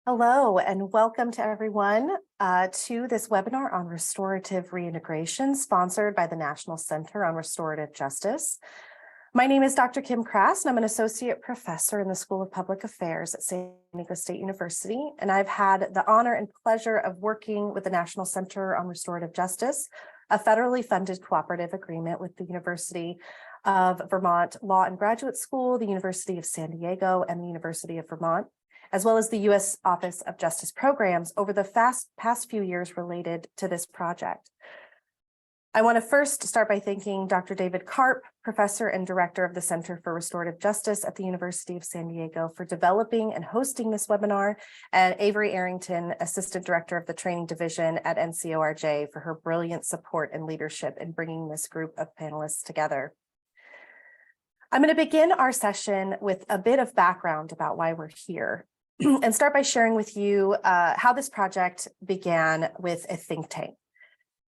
Hello, and welcome to everyone to this webinar on restorative reintegration, sponsored by the National Center on Restorative Justice. My name is Dr. Kim Krass, and I'm an associate professor in the School of Public Affairs at San Diego State University, and I've had the honor and pleasure of working with the National Center on Restorative Justice, a federally funded cooperative agreement with the University of Vermont Law and Graduate School, the University of San Diego, and the University of Vermont, as well as the U.S. Office of Justice Programs over the past few years related to this project. I want to first start by thanking Dr. David Karp, Professor and Director of the Center for Restorative Justice at the University of San Diego, for developing and hosting this webinar, and Avery Arrington, Assistant Director of the Training Division at NCORJ, for her brilliant support and leadership in bringing this group of panelists together. I'm going to begin our session with a bit of background about why we're here, and start by sharing with you how this project began with a think tank.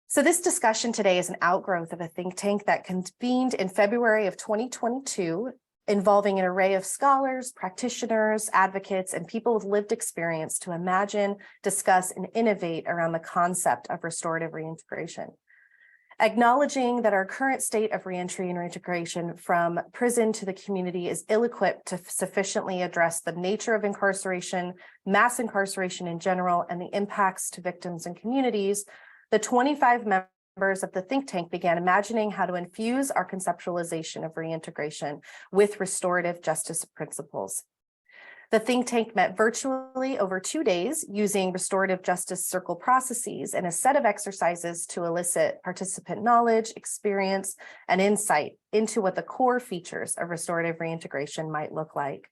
So this discussion today is an outgrowth of a think tank that convened in February of 2022, involving an array of scholars, practitioners, advocates, and people with lived experience to imagine, discuss, and innovate around the concept of restorative reintegration. Acknowledging that our current state of reentry and reintegration from prison to the community is ill-equipped to sufficiently address the nature of incarceration, mass incarceration in general, and the impacts to victims and communities, the 25 members of the think tank began imagining how to infuse our conceptualization of reintegration with restorative justice principles. The think tank met virtually over 2 days using restorative justice circle processes and a set of exercises to elicit participant knowledge, experience, and insight into what the core features of restorative reintegration might look like.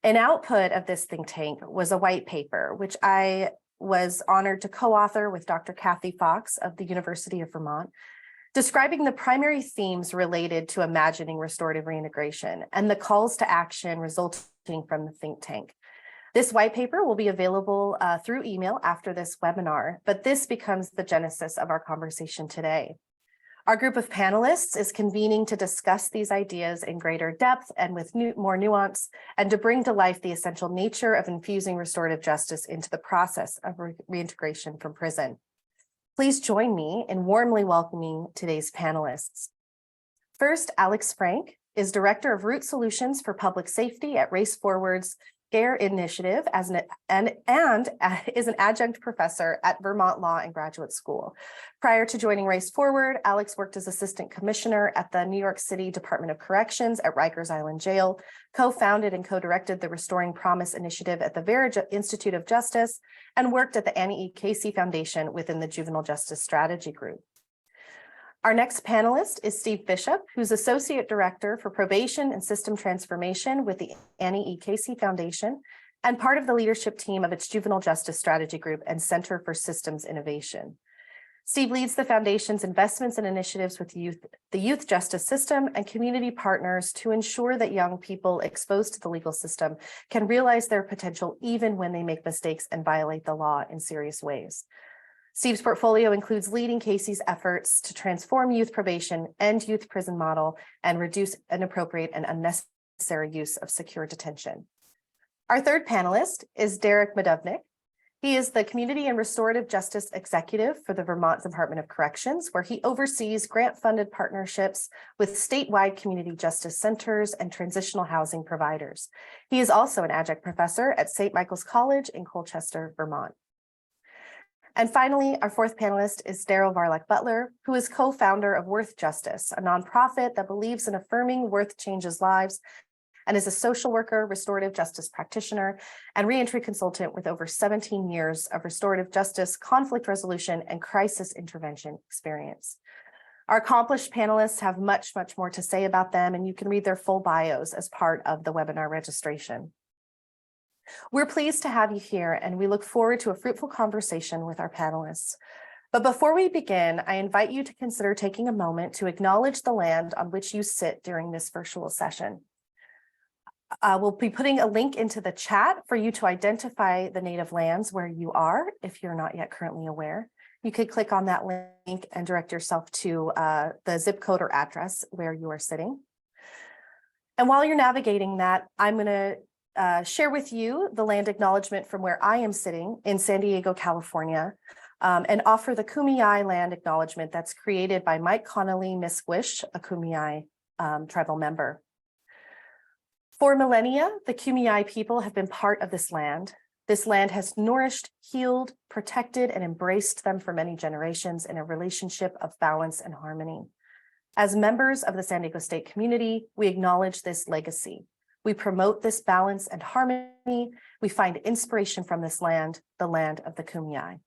An output of this think tank was a white paper, which I was honored to co-author with Dr. Kathy Fox of the University of Vermont, describing the primary themes related to imagining restorative reintegration and the calls to action resulting from the think tank. This white paper will be available through email after this webinar, but this becomes the genesis of our conversation today. Our group of panelists is convening to discuss these ideas in greater depth and with more nuance, and to bring to life the essential nature of infusing restorative justice into the process of reintegration from prison. Please join me in warmly welcoming today's panelists. First, Alex Frank is Director of Root Solutions for Public Safety at Race Forward's SCARE Initiative and is an adjunct professor at Vermont Law and Graduate School. Prior to joining Race Forward, Alex worked as Assistant Commissioner at the New York City Department of Corrections at Rikers Island Jail, co-founded and co-directed the Restoring Promise Initiative at the Vera Institute of Justice, and worked at the Annie E. Casey Foundation within the Juvenile Justice Strategy Group. Our next panelist is Steve Bishop, who's Associate Director for Probation and System Transformation with the Annie E. Casey Foundation and part of the leadership team of its Juvenile Justice Strategy Group and Center for Systems Innovation. Steve leads the Foundation's investments and initiatives with the youth justice system and community partners to ensure that young people exposed to the legal system can realize their potential even when they make mistakes and violate the law in serious ways. Steve's portfolio includes leading Casey's efforts to transform youth probation and youth prison model and reduce inappropriate and unnecessary use of secure detention. Our third panelist is Derek Medovnik. He is the Community and Restorative Justice Executive for the Vermont Department of Corrections, where he oversees grant-funded partnerships with statewide community justice centers and transitional housing providers. He is also an adjunct professor at St. Michael's College in Colchester, Vermont. And finally, our fourth panelist is Daryl Varlock Butler, who is co-founder of Worth Justice, a nonprofit that believes in affirming worth changes lives, and is a social worker, restorative justice practitioner, and reentry consultant with over 17 years of restorative justice, conflict resolution, and crisis intervention experience. Our accomplished panelists have much more to say about them, and you can read their full bios as part of the webinar registration. We're pleased to have you here, and we look forward to a fruitful conversation with our panelists. But before we begin, I invite you to consider taking a moment to acknowledge the land on which you sit during this virtual session. We'll be putting a link into the chat for you to identify the native lands where you are, if you're not yet currently aware. You could click on that link and direct yourself to the zip code or address where you are sitting. And while you're navigating that, I'm going to share with you the land acknowledgement from where I am sitting in San Diego, California, and offer the Kumeyaay land acknowledgement that's created by Mike Connolly Misquish, a Kumeyaay tribal member. For millennia, the Kumeyaay people have been part of this land. This land has nourished, healed, protected, and embraced them for many generations in a relationship of balance and harmony. As members of the San Diego State community, we acknowledge this legacy. We promote this balance and harmony. We find inspiration from this land, the land of the Kumeyaay.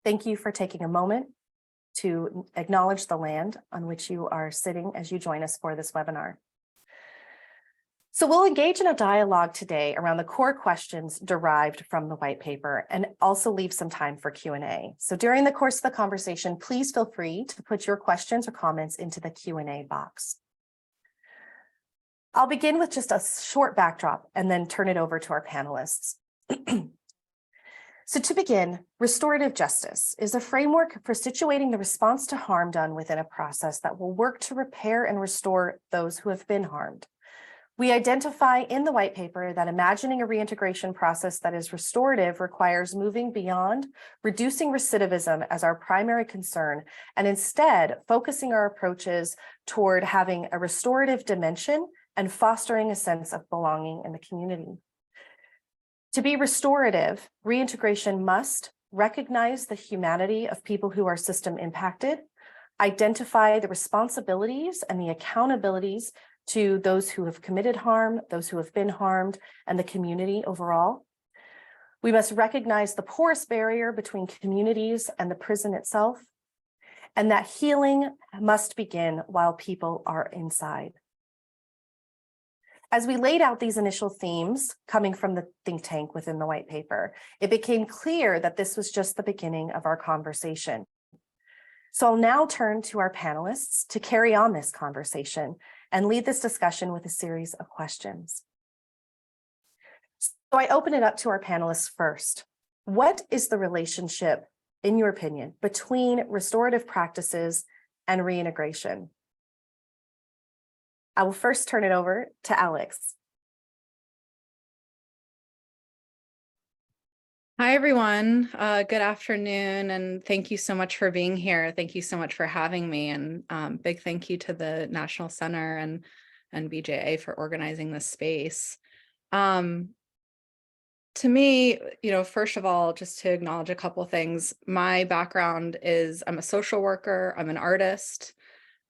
Thank you for taking a moment to acknowledge the land on which you are sitting as you join us for this webinar. So we'll engage in a dialogue today around the core questions derived from the white paper and also leave some time for Q&A. So during the course of the conversation, please feel free to put your questions or comments into the Q&A box. I'll begin with just a short backdrop and then turn it over to our panelists. So to begin, restorative justice is a framework for situating the response to harm done within a process that will work to repair and restore those who have been harmed. We identify in the white paper that imagining a reintegration process that is restorative requires moving beyond reducing recidivism as our primary concern, and instead focusing our approaches toward having a restorative dimension and fostering a sense of belonging in the community. To be restorative, reintegration must recognize the humanity of people who are system impacted, identify the responsibilities and the accountabilities to those who have committed harm, those who have been harmed, and the community overall. We must recognize the porous barrier between communities and the prison itself, and that healing must begin while people are inside. As we laid out these initial themes coming from the think tank within the white paper, it became clear that this was just the beginning of our conversation. So I'll now turn to our panelists to carry on this conversation and lead this discussion with a series of questions. So I open it up to our panelists first. What is the relationship, in your opinion, between restorative practices and reintegration? I will first turn it over to Alex. Hi, everyone. Good afternoon, and thank you so much for being here. Thank you so much for having me, and big thank you to the National Center and BJA for organizing this space. To me, first of all, just to acknowledge a couple of things. My background is I'm a social worker, I'm an artist,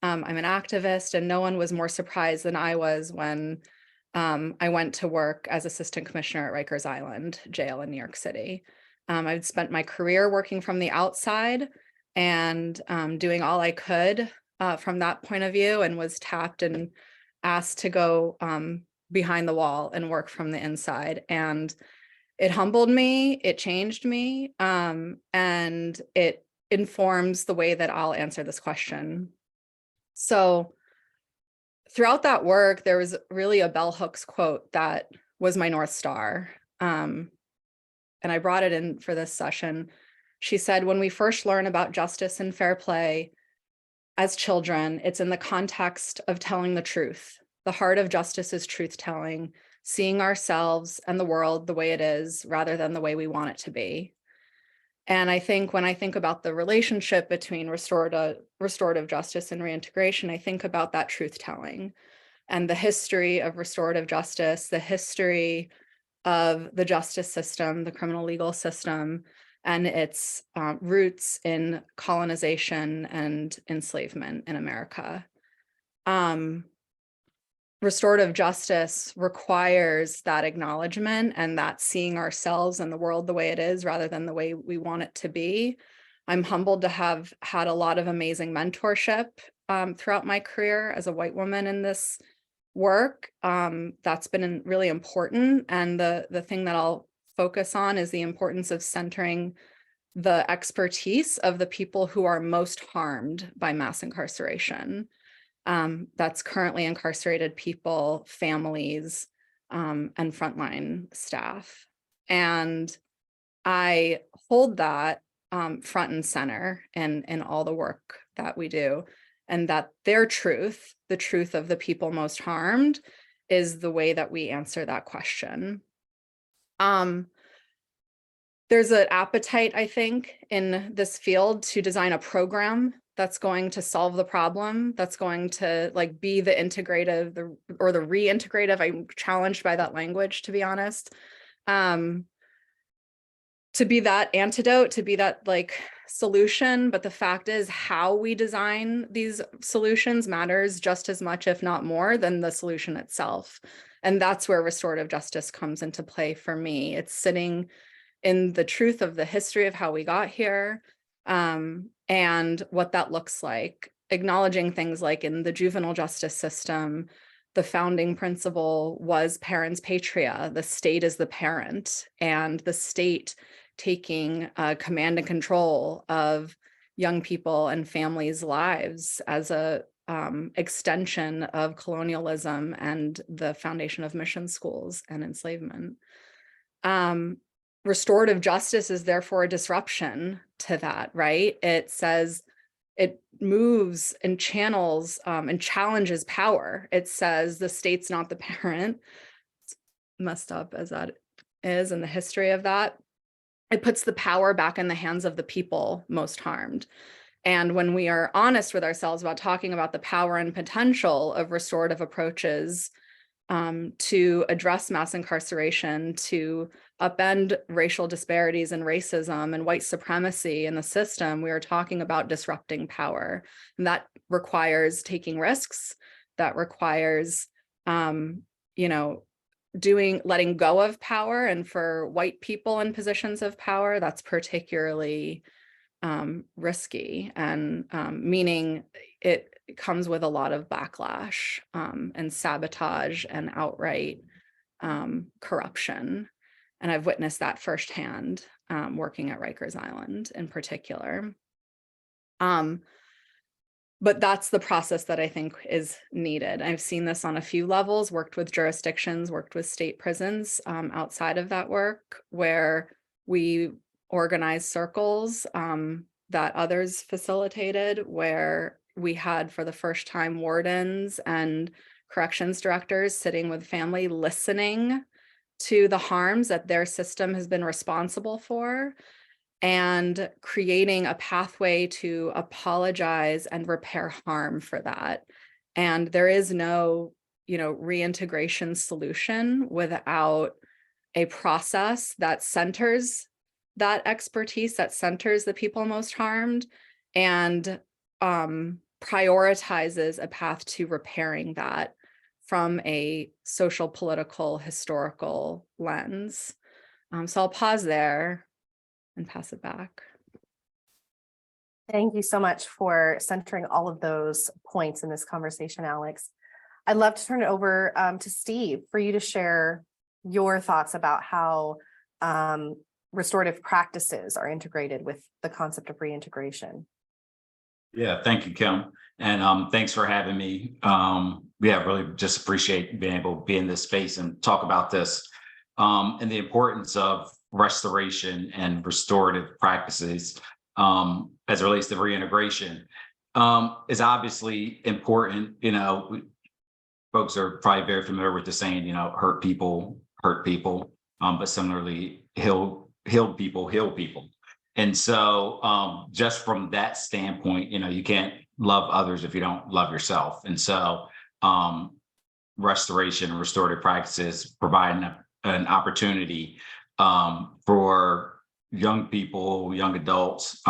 I'm an activist, and no one was more surprised than I was when I went to work as assistant commissioner at Rikers Island jail in New York City. I'd spent my career working from the outside and doing all I could from that point of view, and was tapped and asked to go behind the wall and work from the inside. And it humbled me, it changed me, and it informs the way that I'll answer this question. So throughout that work, there was really a bell hooks quote that was my North Star. And I brought it in for this session. She said, when we first learn about justice and fair play as children, it's in the context of telling the truth. The heart of justice is truth-telling, seeing ourselves and the world the way it is rather than the way we want it to be. And I think when I think about the relationship between restorative justice and reintegration, I think about that truth-telling and the history of restorative justice, the history of the justice system, the criminal legal system, and its roots in colonization and enslavement in America. Restorative justice requires that acknowledgement and that seeing ourselves and the world the way it is rather than the way we want it to be. I'm humbled to have had a lot of amazing mentorship throughout my career as a white woman in this work. That's been really important. And the thing that I'll focus on is the importance of centering the expertise of the people who are most harmed by mass incarceration. That's currently incarcerated people, families, and frontline staff. And I hold that front and center in all the work that we do, and that their truth, the truth of the people most harmed, is the way that we answer that question. There's an appetite, I think, in this field to design a program that's going to solve the problem, that's going to like be the integrative or the reintegrative. I'm challenged by that language, to be honest. To be that antidote, to be that like solution. But the fact is, how we design these solutions matters just as much, if not more, than the solution itself. And that's where restorative justice comes into play for me. It's sitting in the truth of the history of how we got here, and what that looks like, acknowledging things like in the juvenile justice system, the founding principle was parens patria, the state is the parent, and the state taking command and control of young people and families' lives as a extension of colonialism and the foundation of mission schools and enslavement. Restorative justice is therefore a disruption to that, right? It says, it moves and channels and challenges power. It says the state's not the parent, messed up as that is in the history of that. It puts the power back in the hands of the people most harmed. And when we are honest with ourselves about talking about the power and potential of restorative approaches to address mass incarceration, to upend racial disparities and racism and white supremacy in the system, we are talking about disrupting power. And that requires taking risks, that requires, letting go of power. And for white people in positions of power, that's particularly risky, and meaning it comes with a lot of backlash and sabotage and outright corruption. And I've witnessed that firsthand working at Rikers Island in particular. But that's the process that I think is needed. I've seen this on a few levels, worked with jurisdictions, worked with state prisons outside of that work, where we organized circles that others facilitated, where we had for the first time wardens and corrections directors sitting with family, listening to the harms that their system has been responsible for, and creating a pathway to apologize and repair harm for that. And there is no, reintegration solution without a process that centers that expertise, that centers the people most harmed, and prioritizes a path to repairing that from a social, political, historical lens. So I'll pause there and pass it back. Thank you so much for centering all of those points in this conversation, Alex. I'd love to turn it over to Steve for you to share your thoughts about how restorative practices are integrated with the concept of reintegration. Yeah, thank you, Kim. And thanks for having me. Really just appreciate being able to be in this space and talk about this and the importance of restoration and restorative practices as it relates to reintegration is obviously important. Folks are probably very familiar with the saying, hurt people, but similarly, healed people, heal people. And so just from that standpoint, you can't love others if you don't love yourself. And so restoration and restorative practices provide an opportunity for young people, young adults,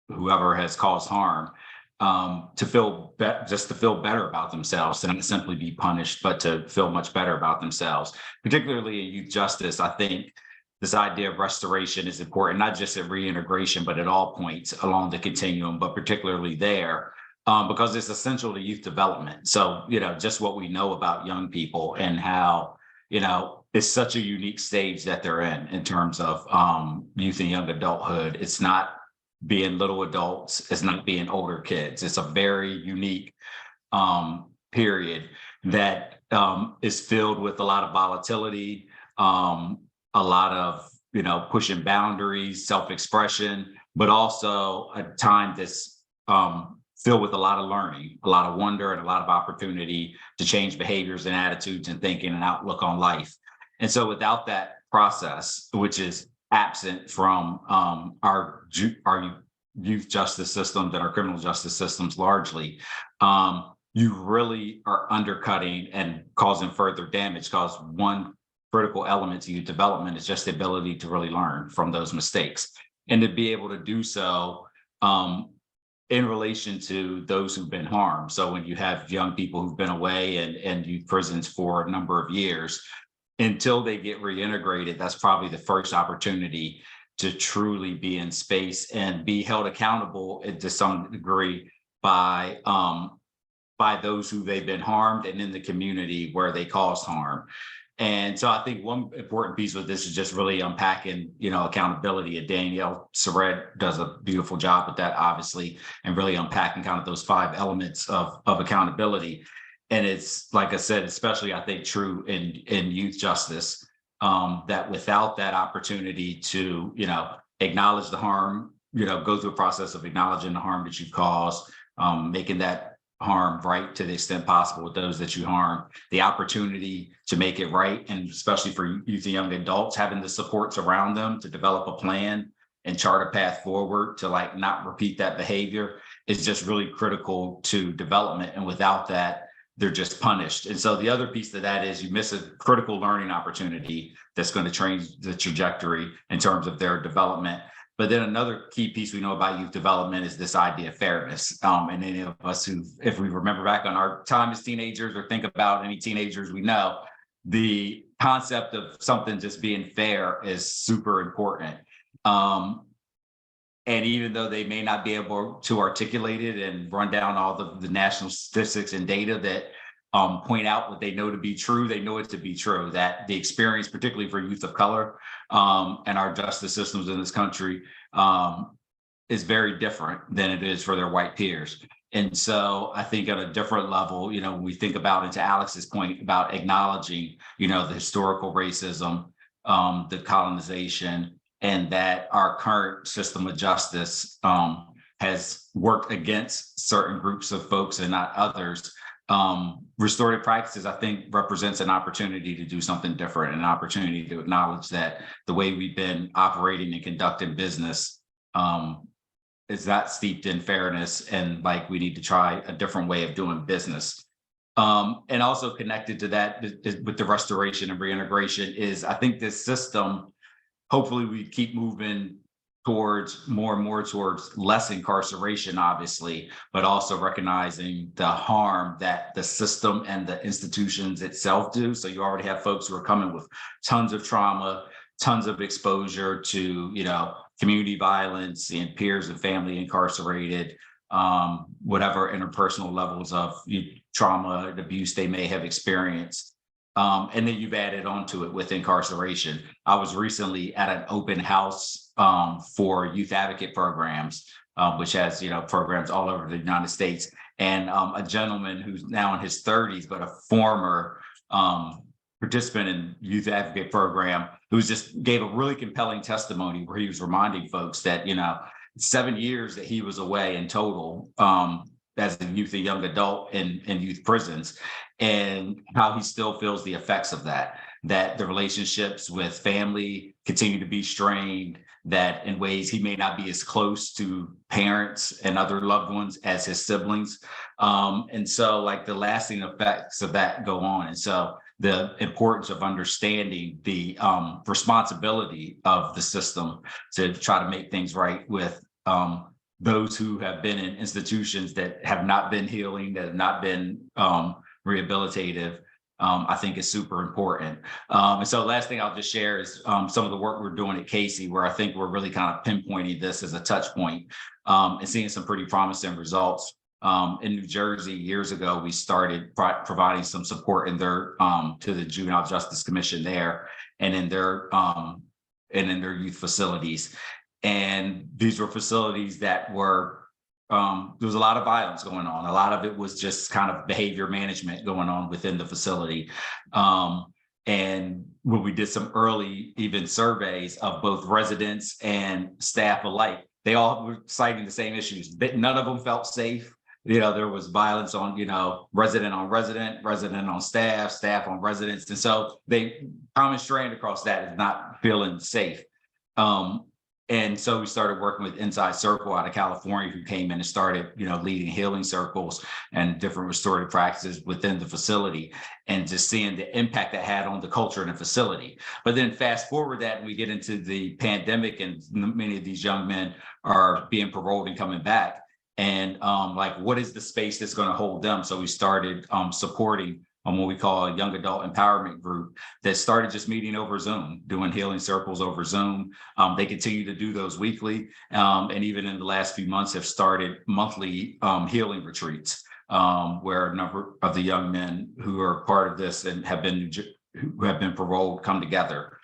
whoever has caused harm, to feel better about themselves, to not simply be punished, but to feel much better about themselves. Particularly in youth justice, I think this idea of restoration is important, not just at reintegration, but at all points along the continuum, but particularly there, because it's essential to youth development. So, just what we know about young people and how, it's such a unique stage that they're in terms of youth and young adulthood. It's not being little adults, it's not being older kids. It's a very unique period that is filled with a lot of volatility, a lot of, pushing boundaries, self-expression, but also a time that's filled with a lot of learning, a lot of wonder, and a lot of opportunity to change behaviors and attitudes and thinking and outlook on life. And so without that process, which is absent from our youth justice systems and our criminal justice systems largely, you really are undercutting and causing further damage, because one critical element to youth development is just the ability to really learn from those mistakes, and to be able to do so in relation to those who've been harmed. So when you have young people who've been away and youth prisons for a number of years, until they get reintegrated, that's probably the first opportunity to truly be in space and be held accountable to some degree by those who they've been harmed and in the community where they caused harm. And so I think one important piece of this is just really unpacking, accountability. And Danielle Surratt does a beautiful job with that, obviously, and really unpacking kind of those 5 elements of accountability. And it's, like I said, especially I think true in youth justice, that without that opportunity to, acknowledge the harm, go through a process of acknowledging the harm that you caused, making that harm right to the extent possible with those that you harm, the opportunity to make it right, and especially for youth and young adults, having the supports around them to develop a plan and chart a path forward to not repeat that behavior is just really critical to development. And without that, they're just punished. And so the other piece of that is you miss a critical learning opportunity that's going to change the trajectory in terms of their development. But then another key piece we know about youth development is this idea of fairness. And any of us who, if we remember back on our time as teenagers or think about any teenagers we know, the concept of something just being fair is super important. And even though they may not be able to articulate it and run down all the national statistics and data that point out what they know to be true, they know it to be true, that the experience, particularly for youth of color and our justice systems in this country, is very different than it is for their white peers. And so I think at a different level, when we think about, and to Alex's point about acknowledging, the historical racism, the colonization, and that our current system of justice has worked against certain groups of folks and not others. Restorative practices, I think, represents an opportunity to do something different, an opportunity to acknowledge that the way we've been operating and conducting business is not steeped in fairness, and we need to try a different way of doing business. And also connected to that with the restoration and reintegration is, I think this system, hopefully we keep moving towards more and more towards less incarceration, obviously, but also recognizing the harm that the system and the institutions itself do. So you already have folks who are coming with tons of trauma, tons of exposure to, community violence and peers and family incarcerated, whatever interpersonal levels of trauma and abuse they may have experienced. And then you've added onto it with incarceration. I was recently at an open house for youth advocate programs, which has programs all over the United States, and a gentleman who's now in his 30s, but a former participant in youth advocate program, who just gave a really compelling testimony where he was reminding folks that 7 years that he was away in total as a youth and young adult in youth prisons, and how he still feels the effects of that the relationships with family continue to be strained, that in ways he may not be as close to parents and other loved ones as his siblings. And so the lasting effects of that go on. And so the importance of understanding the responsibility of the system to try to make things right with those who have been in institutions that have not been healing, that have not been rehabilitative, I think is super important. And so last thing I'll just share is some of the work we're doing at Casey, where I think we're really kind of pinpointing this as a touch point and seeing some pretty promising results. In New Jersey, years ago, we started providing some support in their to the Juvenile Justice Commission there, and in their youth facilities. And these were facilities that were there was a lot of violence going on. A lot of it was just kind of behavior management going on within the facility. And when we did some early even surveys of both residents and staff alike, they all were citing the same issues, but none of them felt safe. There was violence on, resident on resident, resident on staff, staff on residents. And so they common strand across that is not feeling safe. And so we started working with Inside Circle out of California, who came in and started, leading healing circles and different restorative practices within the facility, and just seeing the impact that had on the culture in the facility. But then fast forward that, and we get into the pandemic, and many of these young men are being paroled and coming back. And what is the space that's going to hold them? So we started supporting what we call a young adult empowerment group that started just meeting over Zoom, doing healing circles over Zoom. They continue to do those weekly, and even in the last few months have started monthly healing retreats, where a number of the young men who are part of this and who have been paroled come together.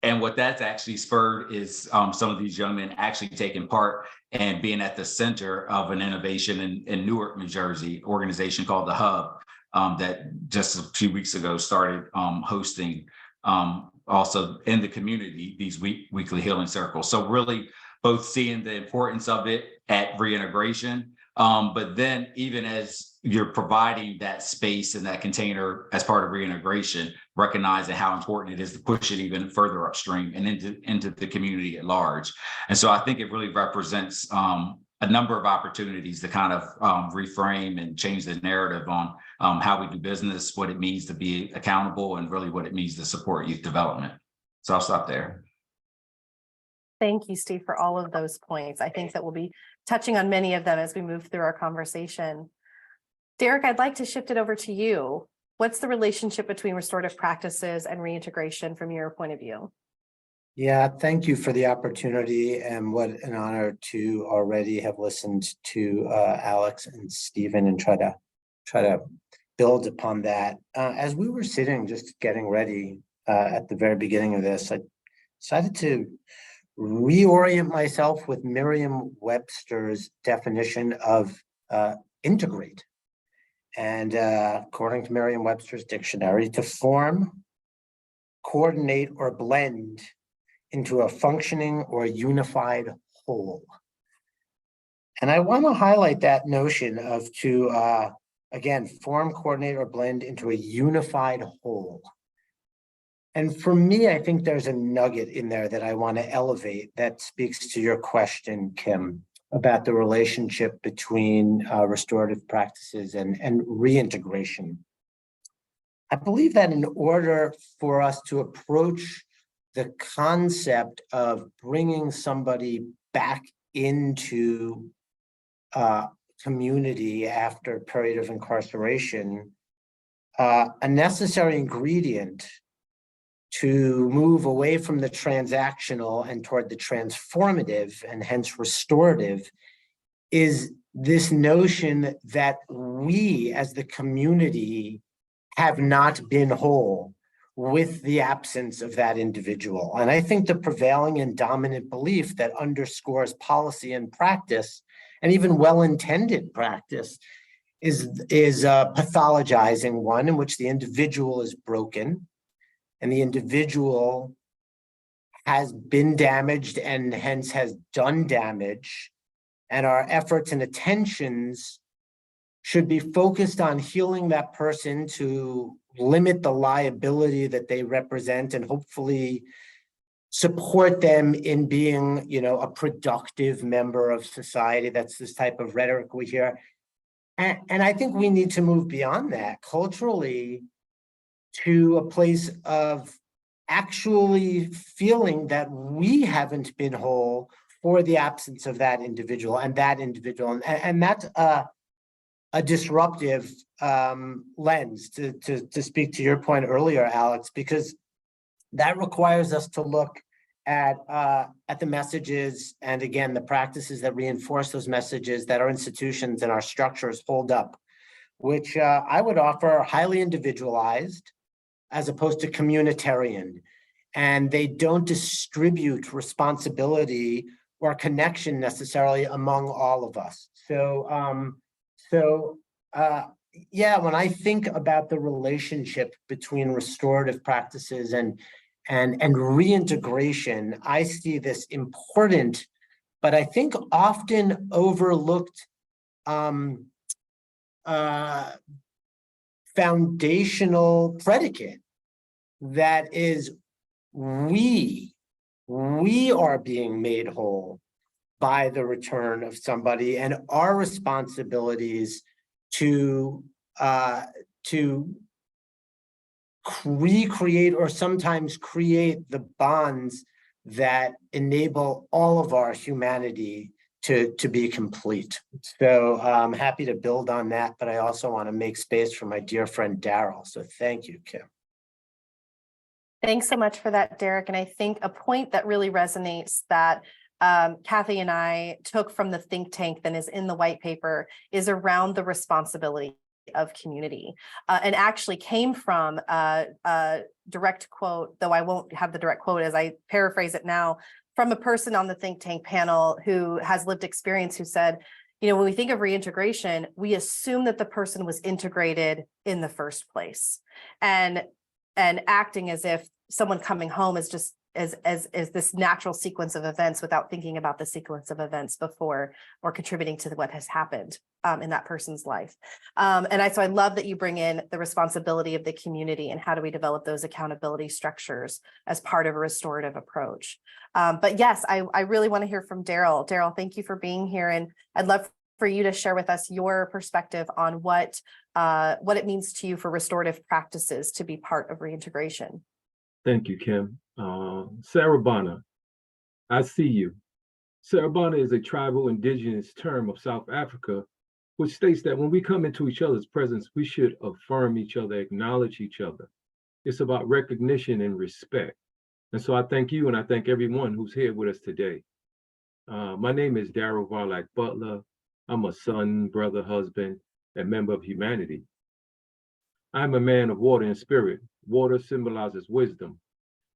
And what that's actually spurred is some of these young men actually taking part and being at the center of an innovation in Newark, New Jersey, organization called The Hub, that just a few weeks ago started hosting also in the community these weekly healing circles. So really both seeing the importance of it at reintegration, but then even as you're providing that space and that container as part of reintegration, recognizing how important it is to push it even further upstream and into the community at large. And so I think it really represents a number of opportunities to kind of reframe and change the narrative on how we do business, what it means to be accountable, and really what it means to support youth development. So I'll stop there. Thank you, Steve, for all of those points. I think that we'll be touching on many of them as we move through our conversation. Derek, I'd like to shift it over to you. What's the relationship between restorative practices and reintegration from your point of view? Yeah, thank you for the opportunity, and what an honor to already have listened to Alex and Stephen and try to build upon that. As we were sitting, just getting ready at the very beginning of this, I decided to reorient myself with Merriam-Webster's definition of integrate. And according to Merriam-Webster's dictionary, to form, coordinate, or blend into a functioning or unified whole. And I want to highlight that notion of to, again, form, coordinate, or blend into a unified whole. And for me, I think there's a nugget in there that I want to elevate that speaks to your question, Kim, about the relationship between restorative practices and reintegration. I believe that in order for us to approach the concept of bringing somebody back into community after a period of incarceration, a necessary ingredient to move away from the transactional and toward the transformative, and hence restorative, is this notion that we as the community have not been whole with the absence of that individual. And I think the prevailing and dominant belief that underscores policy and practice, and even well-intended practice, is pathologizing one in which the individual is broken, and the individual has been damaged and hence has done damage, and our efforts and attentions should be focused on healing that person to limit the liability that they represent and hopefully support them in being, a productive member of society. That's this type of rhetoric we hear. And I think we need to move beyond that culturally to a place of actually feeling that we haven't been whole for the absence of that individual and that individual. And that's a disruptive lens to speak to your point earlier, Alex, because that requires us to look at the messages and, again, the practices that reinforce those messages that our institutions and our structures hold up, which I would offer are highly individualized as opposed to communitarian. And they don't distribute responsibility or connection necessarily among all of us. So, yeah, when I think about the relationship between restorative practices and reintegration, I see this important but I think often overlooked foundational predicate that is we are being made whole by the return of somebody, and our responsibilities to recreate or sometimes create the bonds that enable all of our humanity to be complete. So I'm happy to build on that, but I also want to make space for my dear friend Daryl. So thank you, Kim. Thanks so much for that, Derek. And I think a point that really resonates that Kathy and I took from the think tank that is in the white paper is around the responsibility of community, and actually came from a direct quote, though I won't have the direct quote as I paraphrase it now, from a person on the think tank panel who has lived experience, who said, you know, when we think of reintegration, we assume that the person was integrated in the first place, and acting as if someone coming home is just as this natural sequence of events without thinking about the sequence of events before or contributing to what has happened in that person's life. So I love that you bring in the responsibility of the community and how do we develop those accountability structures as part of a restorative approach. But yes, I really want to hear from Daryl. Daryl, thank you for being here. And I'd love for you to share with us your perspective on what it means to you for restorative practices to be part of reintegration. Thank you, Kim. Sarabana, I see you. Sarabana is a tribal indigenous term of South Africa, which states that when we come into each other's presence, we should affirm each other, acknowledge each other. It's about recognition and respect. And so I thank you and I thank everyone who's here with us today. My name is Daryl Varlack Butler. I'm a son, brother, husband, and member of humanity. I'm a man of water and spirit. Water symbolizes wisdom,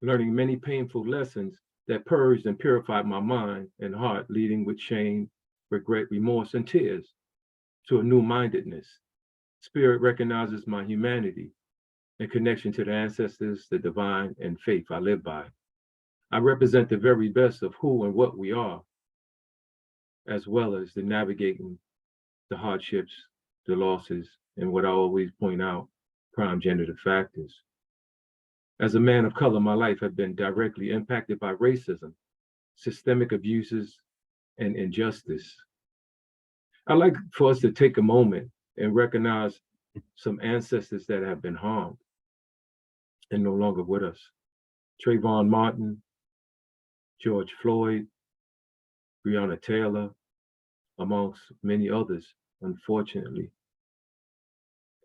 learning many painful lessons that purged and purified my mind and heart, leading with shame, regret, remorse, and tears to a new mindedness. Spirit recognizes my humanity and connection to the ancestors, the divine, and faith I live by. I represent the very best of who and what we are, as well as the navigating the hardships, the losses, and what I always point out, prime generative factors. As a man of color, my life has been directly impacted by racism, systemic abuses, and injustice. I'd like for us to take a moment and recognize some ancestors that have been harmed and no longer with us. Trayvon Martin, George Floyd, Breonna Taylor, amongst many others, unfortunately.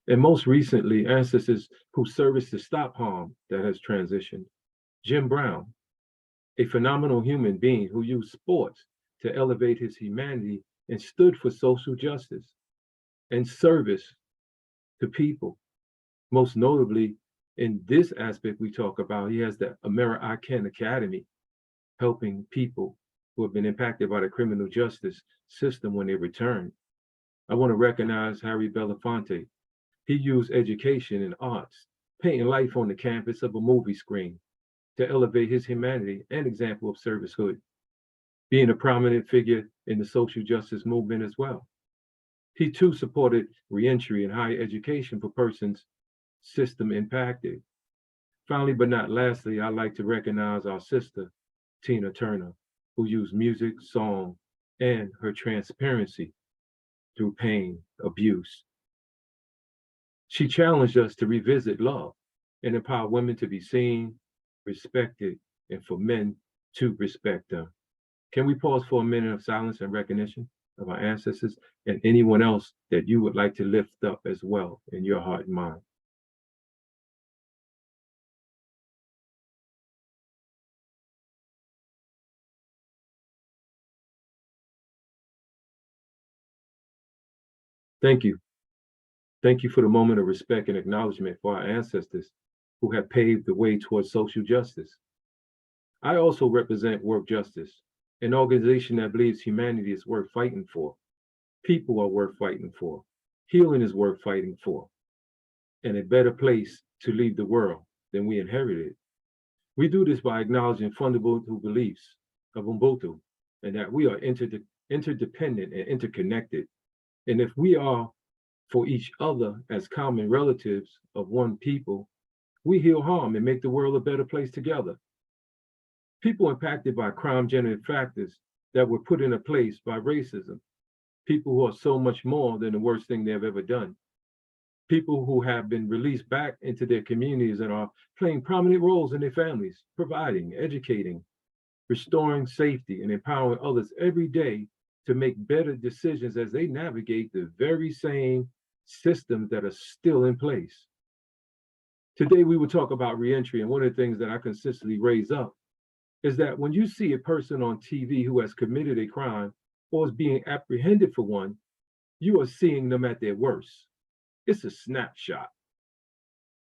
And most recently, ancestors who serviced to stop harm that has transitioned. Jim Brown, a phenomenal human being who used sports to elevate his humanity and stood for social justice and service to people. Most notably, in this aspect we talk about, he has the American Academy, helping people who have been impacted by the criminal justice system when they return. I want to recognize Harry Belafonte. He used education and arts, painting life on the canvas of a movie screen to elevate his humanity and example of servicehood, being a prominent figure in the social justice movement as well. He too supported reentry and higher education for persons system impacted. Finally, but not lastly, I'd like to recognize our sister, Tina Turner, who used music, song, and her transparency through pain, abuse. She challenged us to revisit love and empower women to be seen, respected, and for men to respect them. Can we pause for a minute of silence and recognition of our ancestors and anyone else that you would like to lift up as well in your heart and mind? Thank you. Thank you for the moment of respect and acknowledgement for our ancestors who have paved the way towards social justice. I also represent Work Justice, an organization that believes humanity is worth fighting for. People are worth fighting for. Healing is worth fighting for. And a better place to leave the world than we inherited. We do this by acknowledging fundamental beliefs of Ubuntu, and that we are interdependent and interconnected. And if we are for each other as common relatives of one people, we heal harm and make the world a better place together. People impacted by crime-generated factors that were put into place by racism, people who are so much more than the worst thing they've ever done, people who have been released back into their communities and are playing prominent roles in their families, providing, educating, restoring safety, and empowering others every day to make better decisions as they navigate the very same systems that are still in place. Today, we will talk about reentry, and one of the things that I consistently raise up is that when you see a person on TV who has committed a crime or is being apprehended for one, you are seeing them at their worst. It's a snapshot.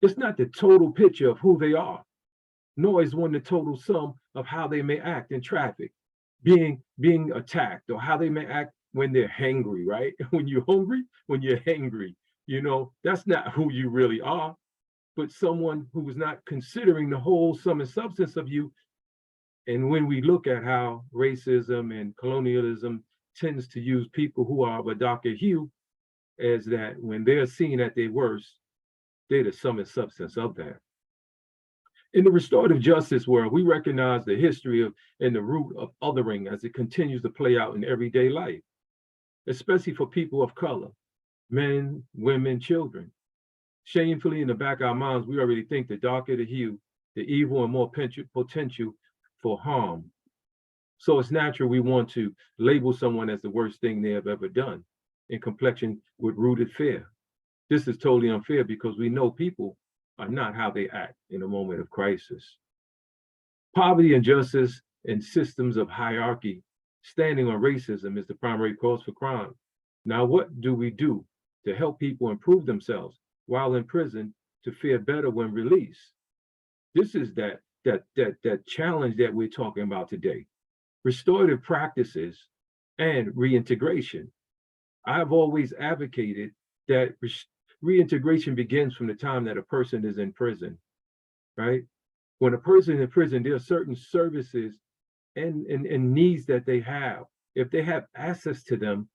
It's not the total picture of who they are, nor is one the total sum of how they may act in traffic, being attacked, or how they may act when they're hangry, right? When you're hungry, when you're hangry, you know, that's not who you really are, but someone who is not considering the whole sum and substance of you. And when we look at how racism and colonialism tends to use people who are of a darker hue, as that when they're seen at their worst, they're the sum and substance of that. In the restorative justice world, we recognize the history of and the root of othering as it continues to play out in everyday life, especially for people of color, men, women, children. Shamefully, in the back of our minds, we already think the darker the hue, the evil and more potential for harm. So it's natural we want to label someone as the worst thing they have ever done, in complexion with rooted fear. This is totally unfair because we know people are not how they act in a moment of crisis. Poverty, injustice, and systems of hierarchy standing on racism is the primary cause for crime. Now, what do we do to help people improve themselves while in prison to fare better when released? This is that challenge that we're talking about today. Restorative practices and reintegration. I've always advocated that reintegration begins from the time that a person is in prison, right? When a person is in prison, there are certain services and needs that they have. If they have access to them,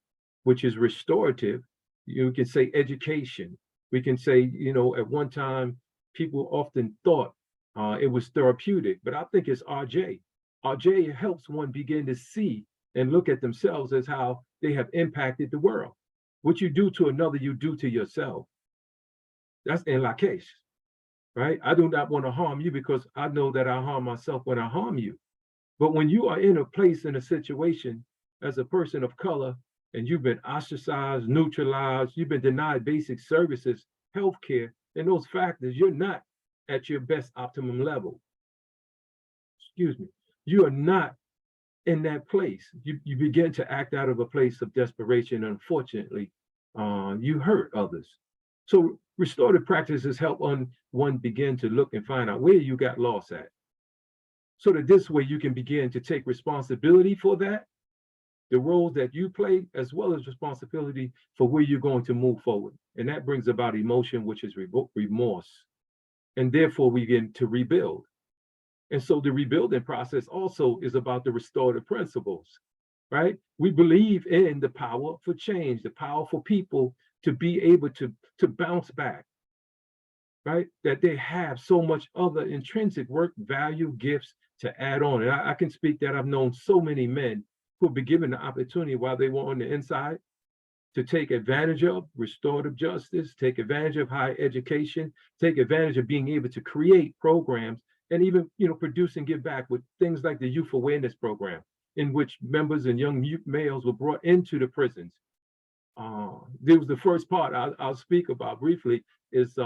which is restorative, you can say education. We can say, you know, at one time, people often thought it was therapeutic, but I think it's RJ. RJ helps one begin to see and look at themselves as how they have impacted the world. What you do to another, you do to yourself. That's in la case, right? I do not want to harm you because I know that I harm myself when I harm you. But when you are in a place, in a situation as a person of color, and you've been ostracized, neutralized, you've been denied basic services, healthcare, and those factors, you're not at your best optimum level. Excuse me. You are not in that place. You begin to act out of a place of desperation. Unfortunately, you hurt others. So restorative practices help one begin to look and find out where you got lost at. So that this way you can begin to take responsibility for that, the roles that you play, as well as responsibility for where you're going to move forward. And that brings about emotion, which is remorse. And therefore we begin to rebuild. And so the rebuilding process also is about the restorative principles, right? We believe in the power for change, the power for people to be able to bounce back, right? That they have so much other intrinsic work, value, gifts to add on. And I can speak that I've known so many men who have been given the opportunity while they were on the inside to take advantage of restorative justice, take advantage of higher education, take advantage of being able to create programs and even, you know, produce and give back with things like the Youth Awareness Program, in which members and young males were brought into the prisons. There was the first part I'll speak about briefly is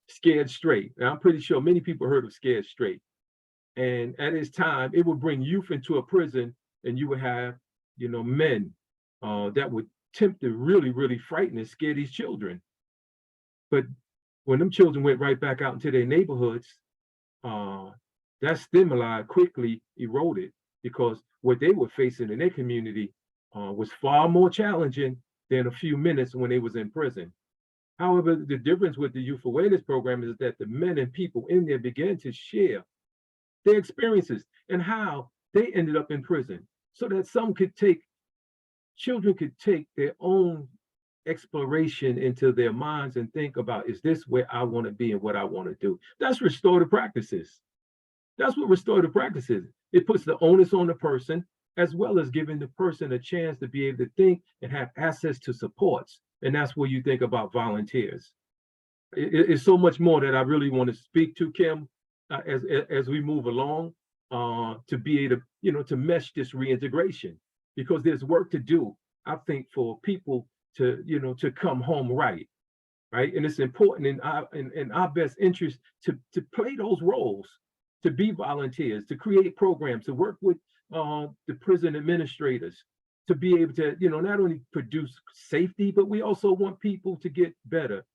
Scared Straight. And I'm pretty sure many people heard of Scared Straight. And at its time, it would bring youth into a prison, and you would have, you know, men that would attempt to really, really frighten and scare these children. But when them children went right back out into their neighborhoods, that stimuli quickly eroded because what they were facing in their community was far more challenging than a few minutes when they was in prison. However, the difference with the Youth Awareness Program is that the men and people in there began to share their experiences and how they ended up in prison, so that children could take their own exploration into their minds and think about, is this where I want to be and what I want to do? That's restorative practices. That's what restorative practice is. It puts the onus on the person, as well as giving the person a chance to be able to think and have access to supports. And that's where you think about volunteers. It's so much more that I really want to speak to, Kim, as we move along, to be able to, to mesh this reintegration, because there's work to do, I think, for people to, to come home right. And it's important in our best interest to play those roles, to be volunteers, to create programs, to work with the prison administrators, to be able to, not only produce safety, but we also want people to get better.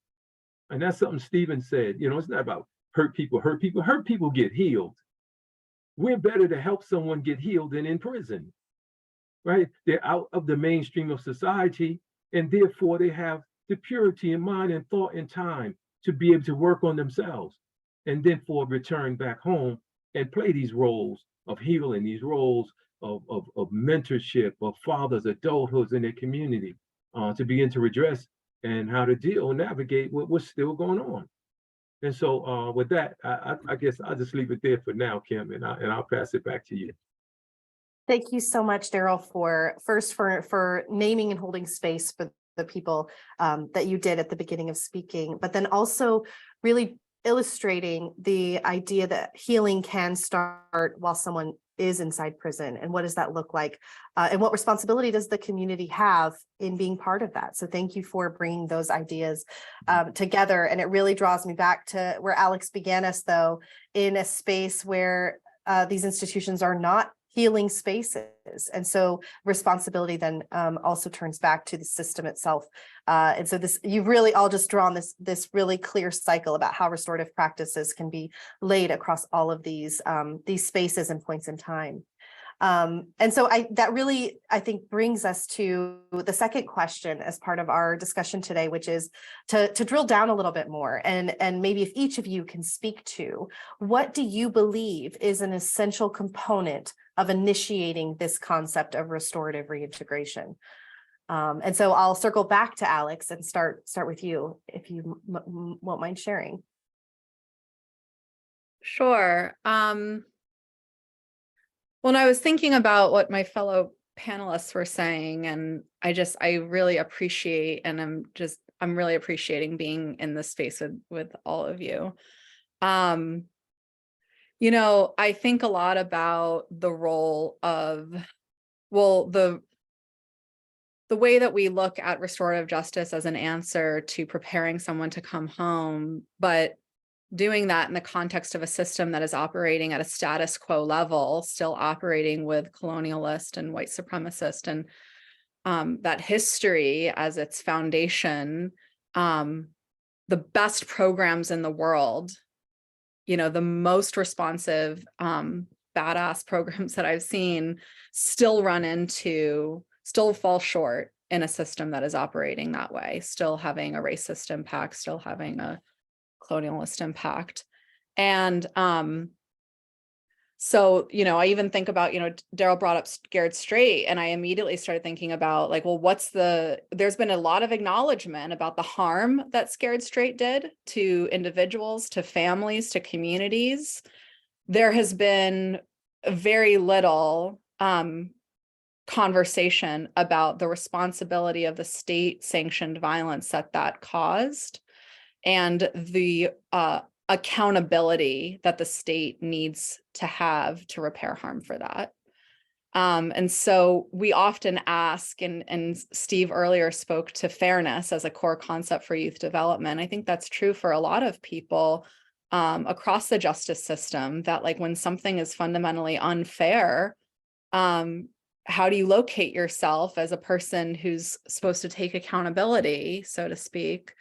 And that's something Stephen said, it's not about hurt people get healed. We're better to help someone get healed than in prison, right? They're out of the mainstream of society, and therefore they have the purity in mind and thought and time to be able to work on themselves, and then for return back home and play these roles of healing, these roles of mentorship, of fathers, adulthoods in their community, to begin to redress and how to deal and navigate what's still going on. And so with that, I guess I'll just leave it there for now, Kim, and I'll pass it back to you. Thank you so much, Daryl, for naming and holding space for the people that you did at the beginning of speaking, but then also really illustrating the idea that healing can start while someone is inside prison, and what does that look like, and what responsibility does the community have in being part of that? So thank you for bringing those ideas together, and it really draws me back to where Alex began us, though, in a space where these institutions are not healing spaces, and so responsibility then also turns back to the system itself. And so you've really all just drawn this really clear cycle about how restorative practices can be laid across all of these spaces and points in time. And so that really, I think, brings us to the second question as part of our discussion today, which is to drill down a little bit more, and maybe if each of you can speak to, what do you believe is an essential component of initiating this concept of restorative reintegration? And so I'll circle back to Alex and start with you, if you won't mind sharing. Sure. When I was thinking about what my fellow panelists were saying, and I really appreciate, and I'm really appreciating being in this space with all of you. I think a lot about the role of, the way that we look at restorative justice as an answer to preparing someone to come home, but doing that in the context of a system that is operating at a status quo level, still operating with colonialist and white supremacist, and that history as its foundation, the best programs in the world, the most responsive, badass programs that I've seen still fall short in a system that is operating that way, still having a racist impact, still having a colonialist impact. And so, I even think about, Daryl brought up Scared Straight, and I immediately started thinking about there's been a lot of acknowledgement about the harm that Scared Straight did to individuals, to families, to communities. There has been very little conversation about the responsibility of the state-sanctioned violence that caused, and the accountability that the state needs to have to repair harm for that. And so we often ask, and Steve earlier spoke to fairness as a core concept for youth development. I think that's true for a lot of people across the justice system, that when something is fundamentally unfair, how do you locate yourself as a person who's supposed to take accountability, so to speak,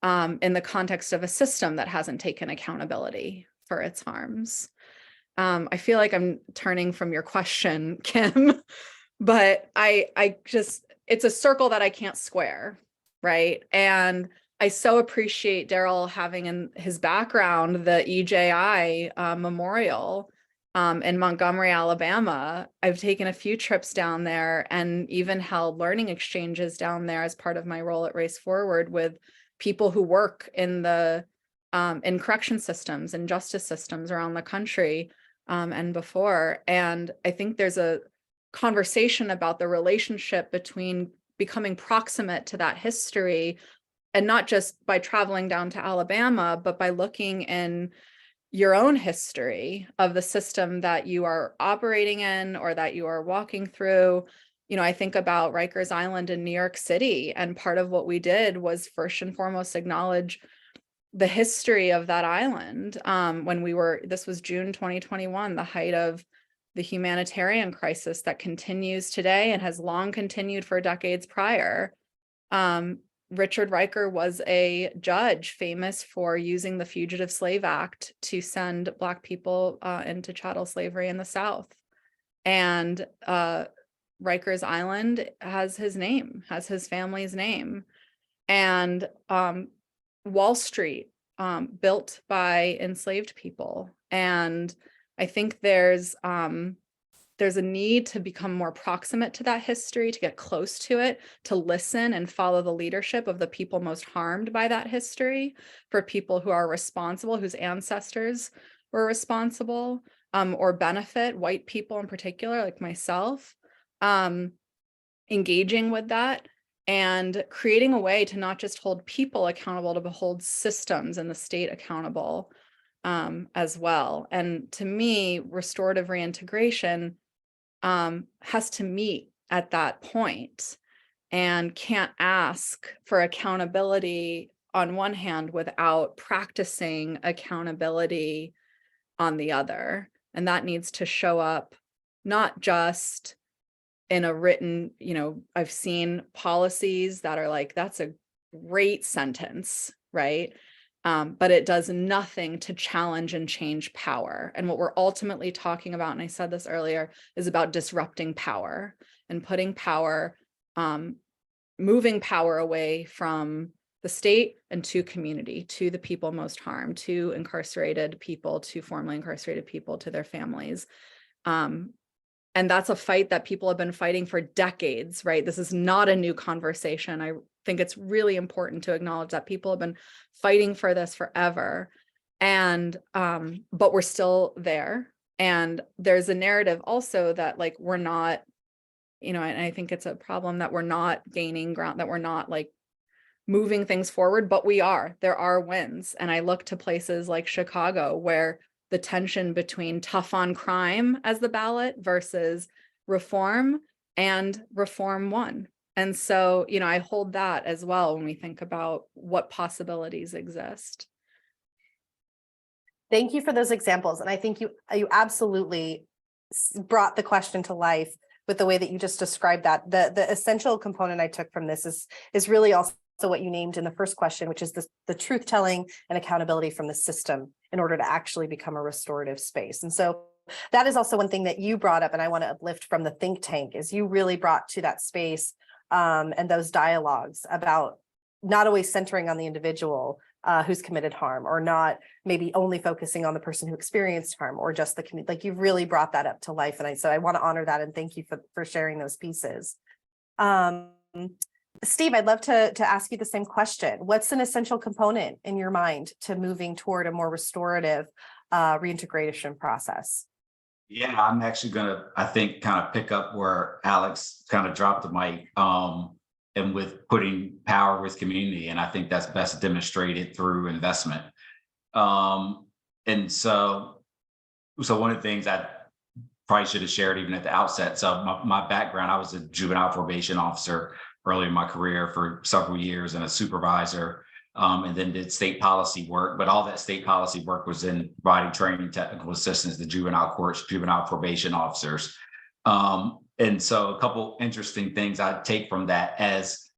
in the context of a system that hasn't taken accountability for its harms? I feel like I'm turning from your question, Kim, but it's a circle that I can't square, right? And I so appreciate Daryl having in his background the EJI memorial, in Montgomery, Alabama. I've taken a few trips down there and even held learning exchanges down there as part of my role at Race Forward with people who work in the in correction systems and justice systems around the country and before. And I think there's a conversation about the relationship between becoming proximate to that history, and not just by traveling down to Alabama, but by looking in your own history of the system that you are operating in or that you are walking through. You know, I think about Rikers Island in New York City, and part of what we did was first and foremost acknowledge the history of that island. This was June 2021, the height of the humanitarian crisis that continues today and has long continued for decades prior. Richard Riker was a judge famous for using the Fugitive Slave Act to send Black people into chattel slavery in the South. And Rikers Island has his name, has his family's name. And Wall Street, built by enslaved people. And I think there's a need to become more proximate to that history, to get close to it, to listen and follow the leadership of the people most harmed by that history, for people who are responsible, whose ancestors were responsible or benefit, white people in particular, like myself, engaging with that and creating a way to not just hold people accountable, to hold systems and the state accountable as well. And to me, restorative reintegration has to meet at that point and can't ask for accountability on one hand without practicing accountability on the other. And that needs to show up not just in a written, I've seen policies that are like, that's a great sentence, right? But it does nothing to challenge and change power. And what we're ultimately talking about, and I said this earlier, is about disrupting power and putting power, moving power away from the state and to community, to the people most harmed, to incarcerated people, to formerly incarcerated people, to their families. And that's a fight that people have been fighting for decades, right? This is not a new conversation. I think it's really important to acknowledge that people have been fighting for this forever. And, but we're still there. And there's a narrative also that like, we're not, and I think it's a problem that we're not gaining ground, that we're not like moving things forward, but we are. There are wins. And I look to places like Chicago, where the tension between tough on crime as the ballot versus reform, and reform won. And so, I hold that as well when we think about what possibilities exist. Thank you for those examples. And I think you absolutely brought the question to life with the way that you just described that. The essential component I took from this is really also what you named in the first question, which is the truth telling and accountability from the system in order to actually become a restorative space. And so that is also one thing that you brought up, and I want to uplift from the think tank, is you really brought to that space and those dialogues about not always centering on the individual who's committed harm, or not maybe only focusing on the person who experienced harm, or just the community. Like, you've really brought that up to life. And I want to honor that and thank you for sharing those pieces. Steve, I'd love to ask you the same question. What's an essential component in your mind to moving toward a more restorative reintegration process? Yeah, I'm actually gonna, I think, kind of pick up where Alex kind of dropped the mic, and with putting power with community. And I think that's best demonstrated through investment. And so one of the things I probably should have shared even at the outset. So my background, I was a juvenile probation officer early in my career for several years, and a supervisor, and then did state policy work. But all that state policy work was in providing training, technical assistance to juvenile courts, juvenile probation officers. And so a couple interesting things I take from that as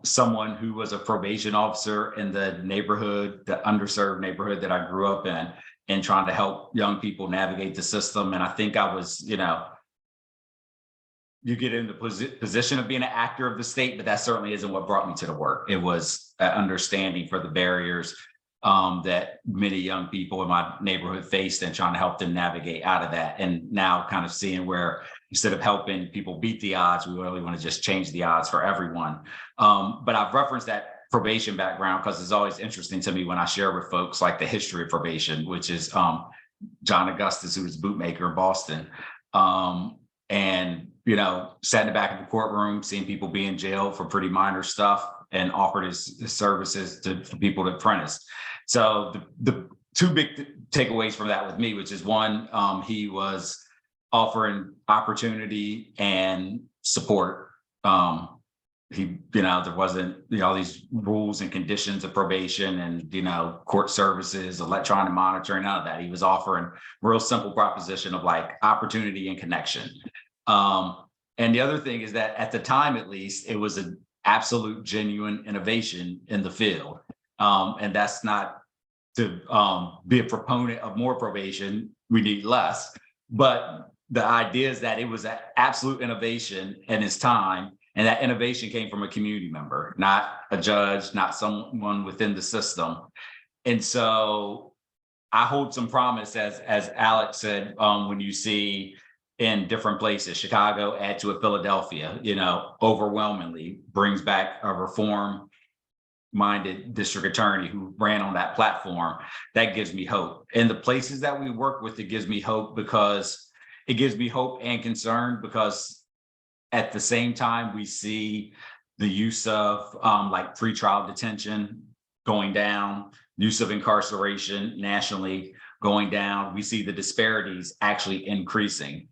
someone who was a probation officer in the neighborhood, the underserved neighborhood that I grew up in, and trying to help young people navigate the system. And I think I was, you get in the position of being an actor of the state, but that certainly isn't what brought me to the work. It was understanding for the barriers that many young people in my neighborhood faced, and trying to help them navigate out of that. And now kind of seeing where instead of helping people beat the odds, we really want to just change the odds for everyone. But I've referenced that probation background because it's always interesting to me when I share with folks like the history of probation, which is John Augustus, who was a bootmaker in Boston. And, sat in the back of the courtroom, seeing people be in jail for pretty minor stuff, and offered his services to people to apprentice. So the two big takeaways from that with me, which is one, he was offering opportunity and support. There wasn't, all these rules and conditions of probation and, court services, electronic monitoring, none of that. He was offering real simple proposition of like opportunity and connection. And the other thing is that at the time, at least, it was an absolute genuine innovation in the field. And that's not to be a proponent of more probation. We need less. But the idea is that it was an absolute innovation in its time. And that innovation came from a community member, not a judge, not someone within the system. And so I hold some promise, as Alex said, when you see in different places, Chicago, add to it Philadelphia, overwhelmingly brings back a reform-minded district attorney who ran on that platform. That gives me hope. And the places that we work with, it gives me hope because it gives me hope and concern, because at the same time, we see the use of like pretrial detention going down, use of incarceration nationally going down. We see the disparities actually increasing.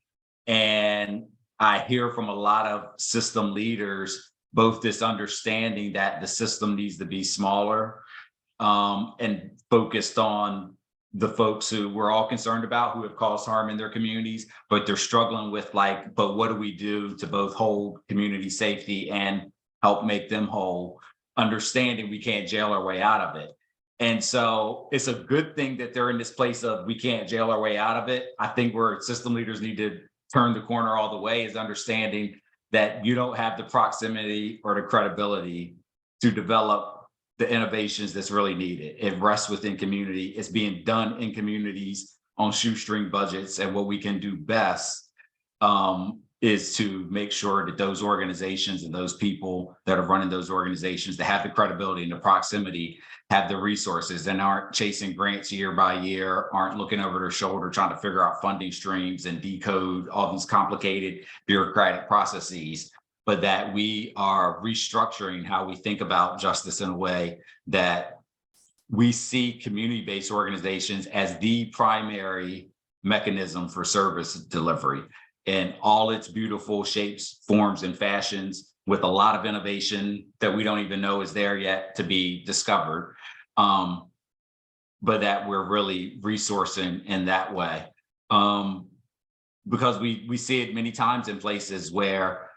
And I hear from a lot of system leaders, both this understanding that the system needs to be smaller and focused on the folks who we're all concerned about, who have caused harm in their communities, but they're struggling with but what do we do to both hold community safety and help make them whole, understanding we can't jail our way out of it. And so it's a good thing that they're in this place of we can't jail our way out of it. I think where system leaders need to turn the corner all the way is understanding that you don't have the proximity or the credibility to develop the innovations that's really needed. It rests within community. It's being done in communities on shoestring budgets. And what we can do best is to make sure that those organizations and those people that are running those organizations that have the credibility and the proximity have the resources and aren't chasing grants year by year, aren't looking over their shoulder trying to figure out funding streams and decode all these complicated bureaucratic processes, but that we are restructuring how we think about justice in a way that we see community-based organizations as the primary mechanism for service delivery in all its beautiful shapes, forms, and fashions, with a lot of innovation that we don't even know is there yet to be discovered, but that we're really resourcing in that way. Because we see it many times in places where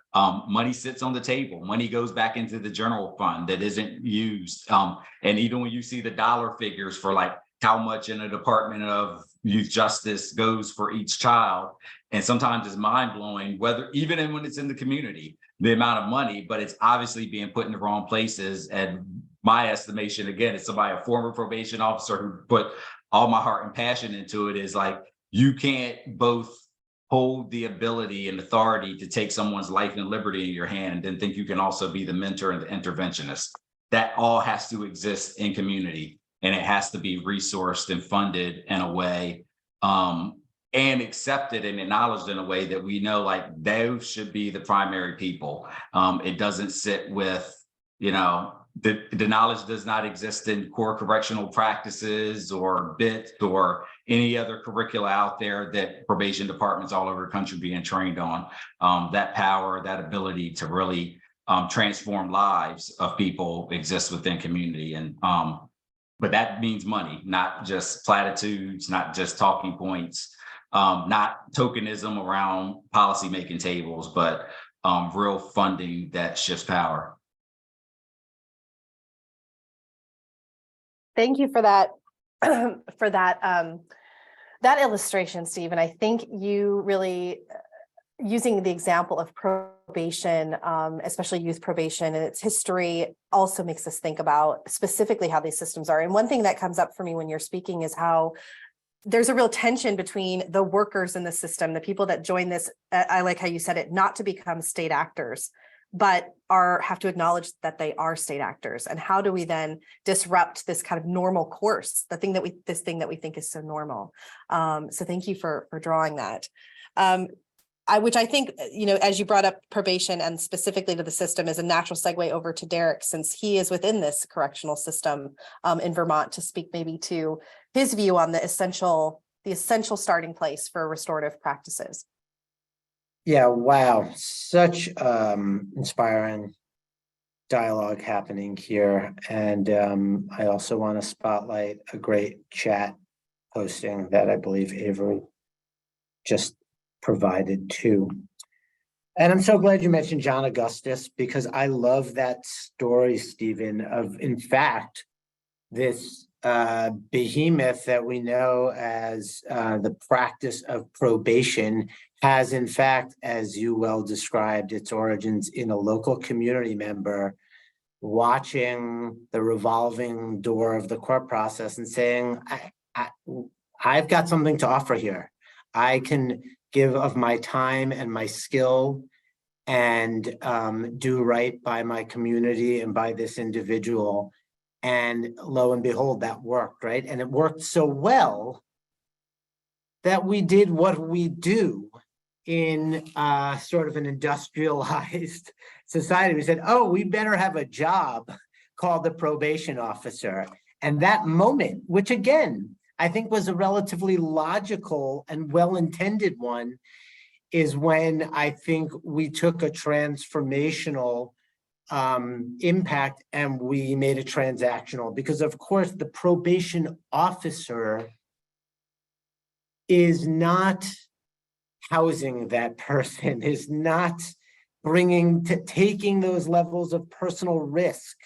money sits on the table, money goes back into the general fund that isn't used. And even when you see the dollar figures for like how much in a Department of Youth Justice goes for each child, and sometimes it's mind blowing, even when it's in the community, the amount of money, but it's obviously being put in the wrong places. And my estimation, again, is somebody, a former probation officer who put all my heart and passion into it, is like, you can't both hold the ability and authority to take someone's life and liberty in your hand and then think you can also be the mentor and the interventionist. That all has to exist in community, and it has to be resourced and funded in a way and accepted and acknowledged in a way that we know like those should be the primary people. It doesn't sit with, the knowledge does not exist in core correctional practices or BIT or any other curricula out there that probation departments all over the country being trained on. That power, that ability to really transform lives of people exists within community. And but that means money, not just platitudes, not just talking points, not tokenism around policy-making tables, but real funding that shifts power. Thank you for that, that illustration, Steve. And I think you really using the example of probation, especially youth probation and its history, also makes us think about specifically how these systems are. And one thing that comes up for me when you're speaking is how there's a real tension between the workers in the system, the people that join this. I like how you said it, not to become state actors, but have to acknowledge that they are state actors. And how do we then disrupt this kind of normal course, this thing that we think is so normal? So thank you for drawing that. Which I think, as you brought up probation and specifically to the system, is a natural segue over to Derek, since he is within this correctional system in Vermont, to speak maybe to his view on the essential starting place for restorative practices. Yeah, wow. Such inspiring dialogue happening here. And I also want to spotlight a great chat posting that I believe Avery just provided too. And I'm so glad you mentioned John Augustus, because I love that story, Stephen, of, in fact, this behemoth that we know as the practice of probation has, in fact, as you well described, its origins in a local community member watching the revolving door of the court process and saying, I've got something to offer here. I can give of my time and my skill and do right by my community and by this individual. And lo and behold, that worked, right? And it worked so well that we did what we do in sort of an industrialized society. We said, oh, we better have a job called the probation officer. And that moment, which again, I think was a relatively logical and well-intended one, is when I think we took a transformational impact and we made it transactional, because of course the probation officer is not housing that person, is not taking those levels of personal risk,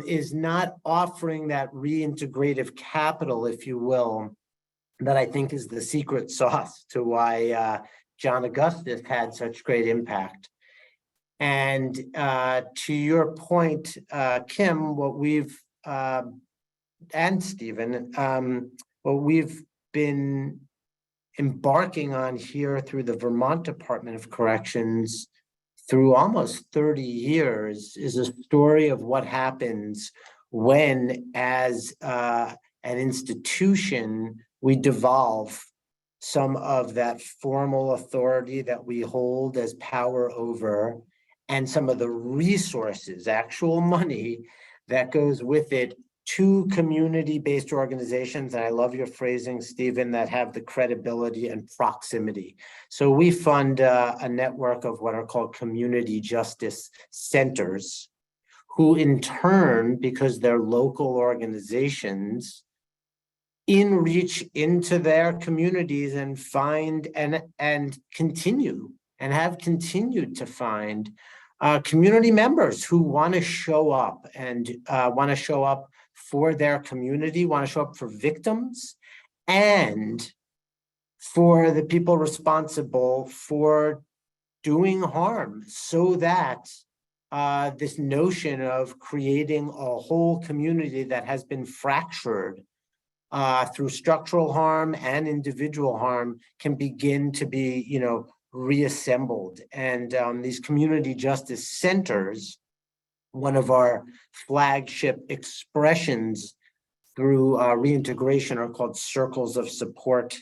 is not offering that reintegrative capital, if you will, that I think is the secret sauce to why John Augustus had such great impact. And to your point, Kim, what we've, and Stephen, what we've been embarking on here through the Vermont Department of Corrections through almost 30 years is a story of what happens when, as an institution, we devolve some of that formal authority that we hold as power over, and some of the resources, actual money that goes with it, to community-based organizations. And I love your phrasing, Stephen, that have the credibility and proximity. So we fund a network of what are called community justice centers, who in turn, because they're local organizations, reach into their communities and find and continue and have continued to find community members who want to show up and want to show up for their community, want to show up for victims and for the people responsible for doing harm, so that this notion of creating a whole community that has been fractured through structural harm and individual harm can begin to be, reassembled. And these community justice centers, one of our flagship expressions through reintegration, are called circles of support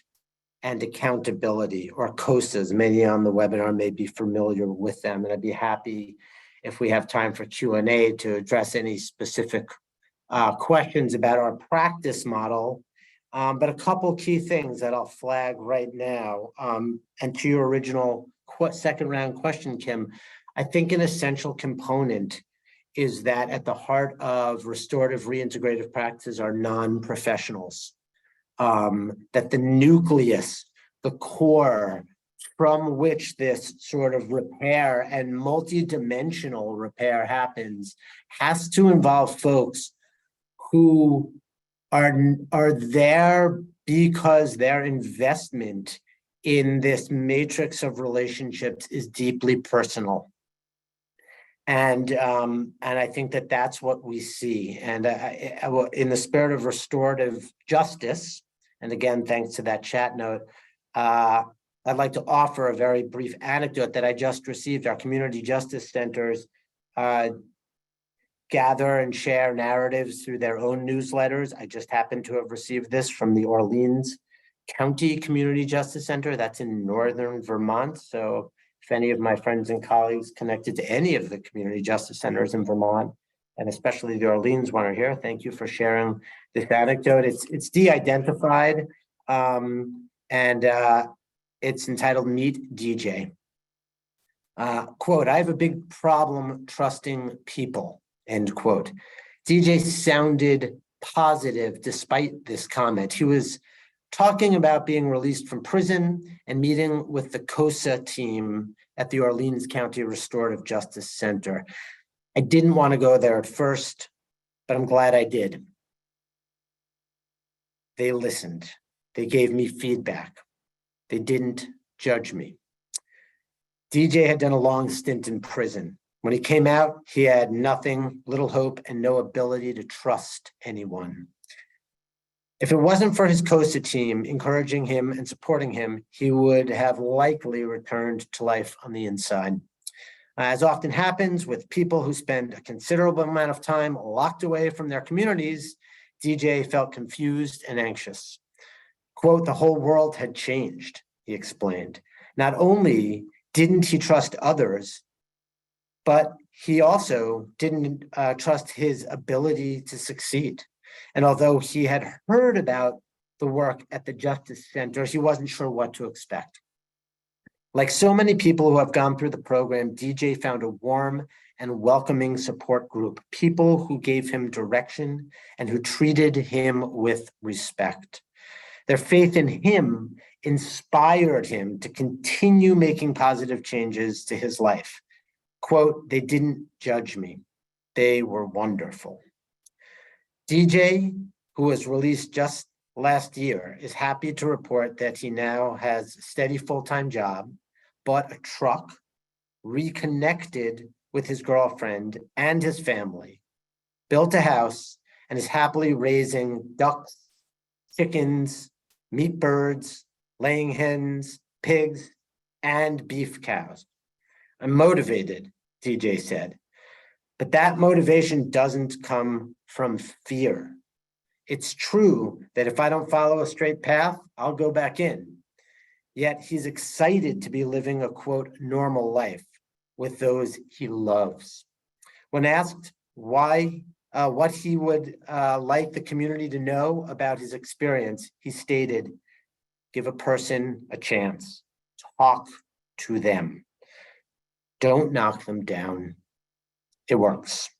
and accountability, or COSAs. Many on the webinar may be familiar with them, and I'd be happy if we have time for Q&A to address any specific questions about our practice model. But a couple key things that I'll flag right now, and to your original second round question, Kim, I think an essential component is that at the heart of restorative reintegrative practices are non-professionals, that the nucleus, the core from which this sort of repair and multidimensional repair happens, has to involve folks who are there because their investment in this matrix of relationships is deeply personal. And I think that that's what we see. And in the spirit of restorative justice, and again, thanks to that chat note, I'd like to offer a very brief anecdote that I just received. Our community justice centers gather and share narratives through their own newsletters. I just happened to have received this from the Orleans County Community Justice Center. That's in northern Vermont. So if any of my friends and colleagues connected to any of the community justice centers in Vermont, and especially the Orleans one are here, thank you for sharing this anecdote. It's de-identified, and it's entitled Meet DJ. Quote, I have a big problem trusting people, end quote. DJ sounded positive despite this comment. He was talking about being released from prison and meeting with the COSA team at the Orleans County Restorative Justice Center. I didn't want to go there at first, but I'm glad I did. They listened. They gave me feedback. They didn't judge me. DJ had done a long stint in prison. When he came out, he had nothing, little hope, and no ability to trust anyone. If it wasn't for his COSA team encouraging him and supporting him, he would have likely returned to life on the inside. As often happens with people who spend a considerable amount of time locked away from their communities, DJ felt confused and anxious. Quote, the whole world had changed, he explained. Not only didn't he trust others, but he also didn't trust his ability to succeed. And although he had heard about the work at the Justice Centers, he wasn't sure what to expect. Like so many people who have gone through the program, DJ found a warm and welcoming support group, people who gave him direction and who treated him with respect. Their faith in him inspired him to continue making positive changes to his life. Quote, they didn't judge me. They were wonderful. DJ, who was released just last year, is happy to report that he now has a steady full-time job, bought a truck, reconnected with his girlfriend and his family, built a house, and is happily raising ducks, chickens, meat birds, laying hens, pigs, and beef cows. I'm motivated, DJ said, but that motivation doesn't come from fear. It's true that if I don't follow a straight path, I'll go back in. Yet he's excited to be living a, quote, normal life with those he loves. When asked why, what he would like the community to know about his experience, he stated, give a person a chance, talk to them. Don't knock them down. It works.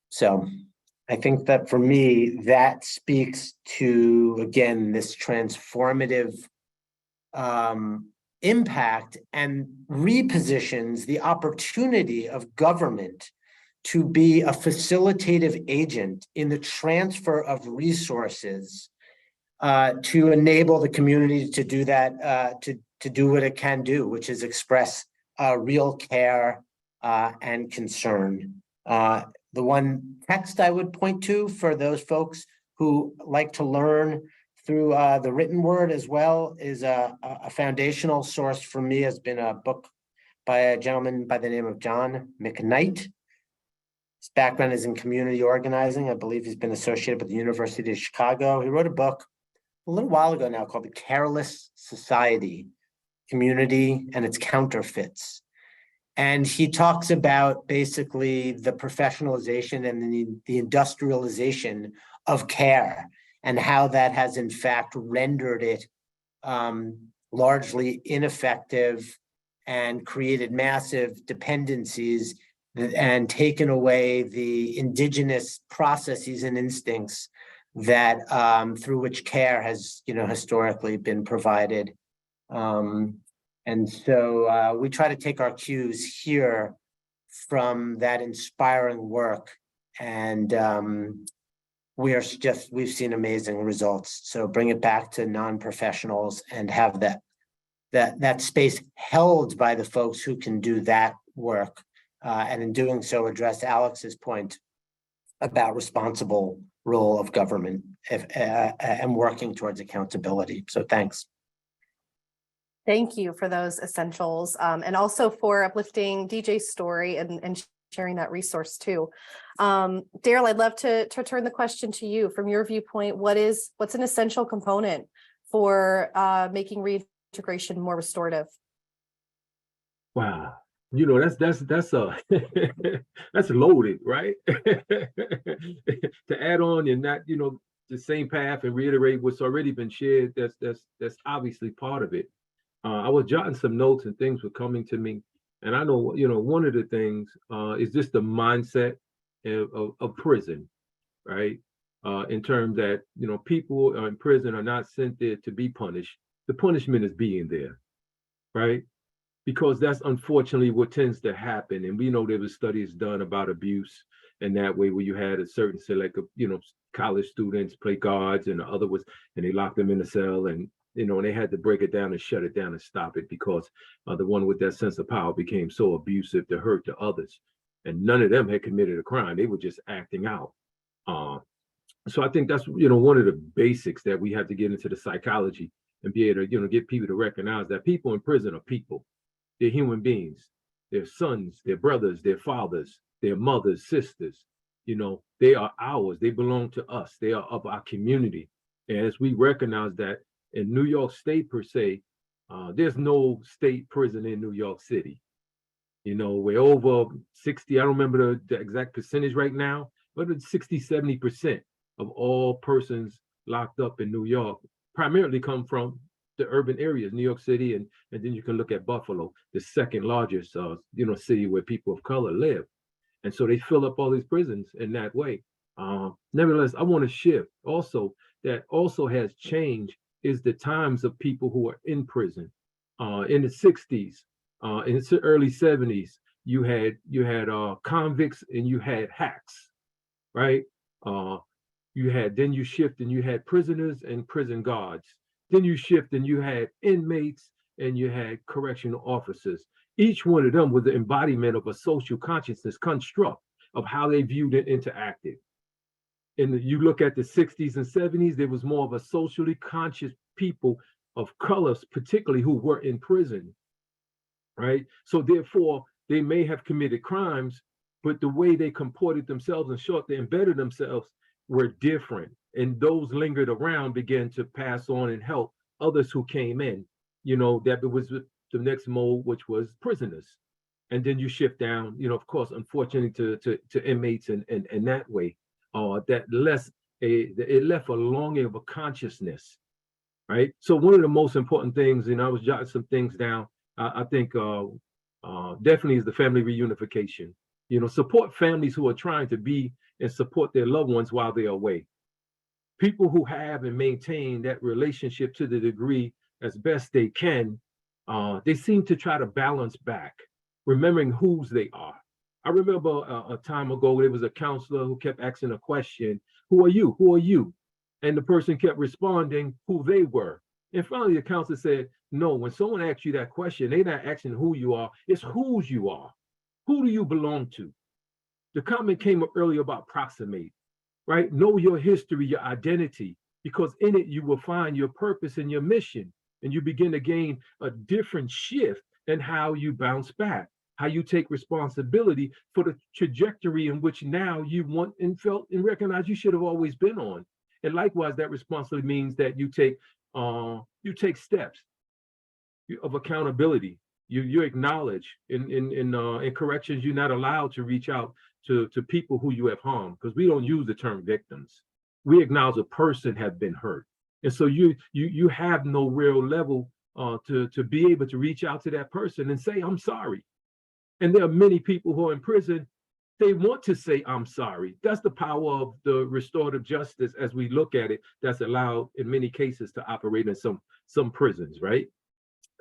So I think that for me, that speaks to, again, this transformative impact and repositions the opportunity of government to be a facilitative agent in the transfer of resources to enable the community to do that, to do what it can do, which is express real care and concern. The one text I would point to for those folks who like to learn through the written word as well is a foundational source for me, has been a book by a gentleman by the name of John McKnight. His background is in community organizing. I believe he's been associated with the University of Chicago. He wrote a book a little while ago now called The Careless Society, Community and Its Counterfeits. And he talks about basically the professionalization and the industrialization of care and how that has in fact rendered it largely ineffective and created massive dependencies and taken away the indigenous processes and instincts that through which care has, historically been provided. And so we try to take our cues here from that inspiring work and we've seen amazing results. So bring it back to non-professionals and have that space held by the folks who can do that work. And in doing so, address Alex's point about responsible role of government and working towards accountability. So thanks. Thank you for those essentials, and also for uplifting DJ's story and sharing that resource too. Daryl, I'd love to turn the question to you. From your viewpoint, what's an essential component for making reintegration more restorative? Wow, you know, that's that's loaded, right? To add on and not, you know, the same path and reiterate what's already been shared, that's obviously part of it. I was jotting some notes and things were coming to me. And I know, you know, one of the things is just the mindset of prison, right? In terms that, you know, people in prison are not sent there to be punished. The punishment is being there, right? Because that's unfortunately what tends to happen. And we know there was studies done about abuse and that way where you had a certain select of, you know, college students play guards and the other was, and they locked them in a cell and, you know, and they had to break it down and shut it down and stop it because the one with that sense of power became so abusive to hurt to others. And none of them had committed a crime. They were just acting out. So I think that's, you know, one of the basics that we have to get into the psychology and be able to, you know, get people to recognize that people in prison are people. They're human beings. They're sons, their brothers, their fathers, their mothers, sisters. You know, they are ours. They belong to us. They are of our community. And as we recognize that, in New York State per se, there's no state prison in New York City. You know, we're over 60, I don't remember the exact percentage right now, but it's 60, 70% of all persons locked up in New York primarily come from the urban areas, New York City, and then you can look at Buffalo, the second largest, you know, city where people of color live. And so they fill up all these prisons in that way. Nevertheless, I want to shift also that also has changed is the times of people who are in prison. In the 60s, in the early 70s, you had convicts and you had hacks, right? Then you shift and you had prisoners and prison guards. Then you shift and you had inmates and you had correctional officers. Each one of them was the embodiment of a social consciousness construct of how they viewed and interacted. And you look at the 60s and 70s, there was more of a socially conscious people of colors, particularly who were in prison, right? So therefore, they may have committed crimes, but the way they comported themselves and short they embedded themselves were different. And those lingered around began to pass on and help others who came in, you know, that was the next mode, which was prisoners. And then you shift down, you know, of course, unfortunately to inmates and that way. It left a longing of a consciousness, right? So one of the most important things, and I was jotting some things down, I think definitely is the family reunification. You know, support families who are trying to be and support their loved ones while they're away. People who have and maintain that relationship to the degree as best they can, they seem to try to balance back, remembering whose they are. I remember a time ago, there was a counselor who kept asking a question, who are you? Who are you? And the person kept responding who they were. And finally, the counselor said, no, when someone asks you that question, they're not asking who you are, it's whose you are. Who do you belong to? The comment came up earlier about proximate, right? Know your history, your identity, because in it, you will find your purpose and your mission. And you begin to gain a different shift in how you bounce back, how you take responsibility for the trajectory in which now you want and felt and recognize you should have always been on. And likewise, that responsibility means that you take steps of accountability. You acknowledge in corrections, you're not allowed to reach out to people who you have harmed, because we don't use the term victims. We acknowledge a person has been hurt. And so you have no real level to be able to reach out to that person and say, I'm sorry. And there are many people who are in prison, they want to say, I'm sorry. That's the power of the restorative justice as we look at it, that's allowed in many cases to operate in some prisons, right?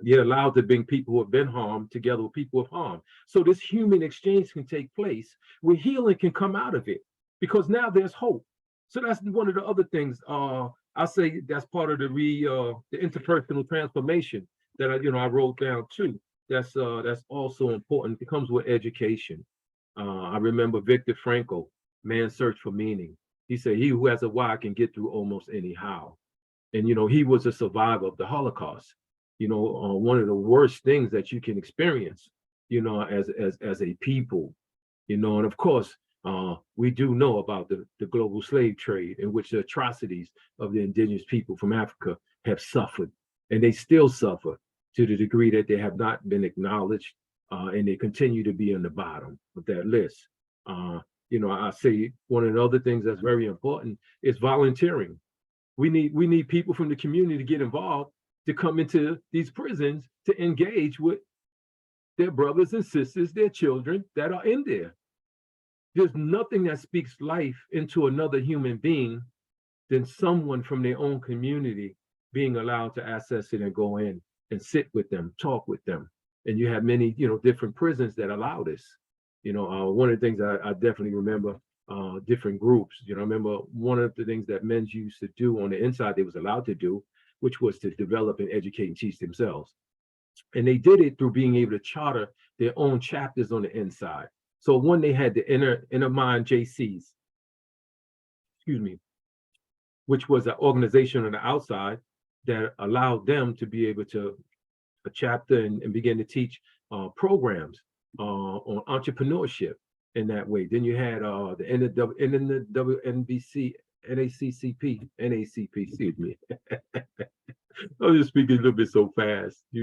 You're allowed to bring people who have been harmed together with people who have harmed. So this human exchange can take place where healing can come out of it, because now there's hope. So that's one of the other things. I say that's part of the interpersonal transformation that I wrote down too. That's also important. It comes with education. I remember Viktor Frankl, Man's Search for Meaning. He said, "He who has a why can get through almost any how." And he was a survivor of the Holocaust. One of the worst things that you can experience, as a people. And of course, we do know about the global slave trade, in which the atrocities of the indigenous people from Africa have suffered, and they still suffer to the degree that they have not been acknowledged, and they continue to be on the bottom of that list. I say one of the other things that's very important is volunteering. We need people from the community to get involved, to come into these prisons, to engage with their brothers and sisters, their children that are in there. There's nothing that speaks life into another human being than someone from their own community being allowed to access it and go in and sit with them, talk with them. And you have many, different prisons that allow this. One of the things I definitely remember, different groups. I remember one of the things that men used to do on the inside, they was allowed to do, which was to develop and educate and teach themselves. And they did it through being able to charter their own chapters on the inside. So one, they had the inner mind JCs, which was an organization on the outside that allowed them to be able to a chapter and begin to teach programs on entrepreneurship in that way. Then you had the WNBC, NACP, excuse me. I was just speaking a little bit so fast, the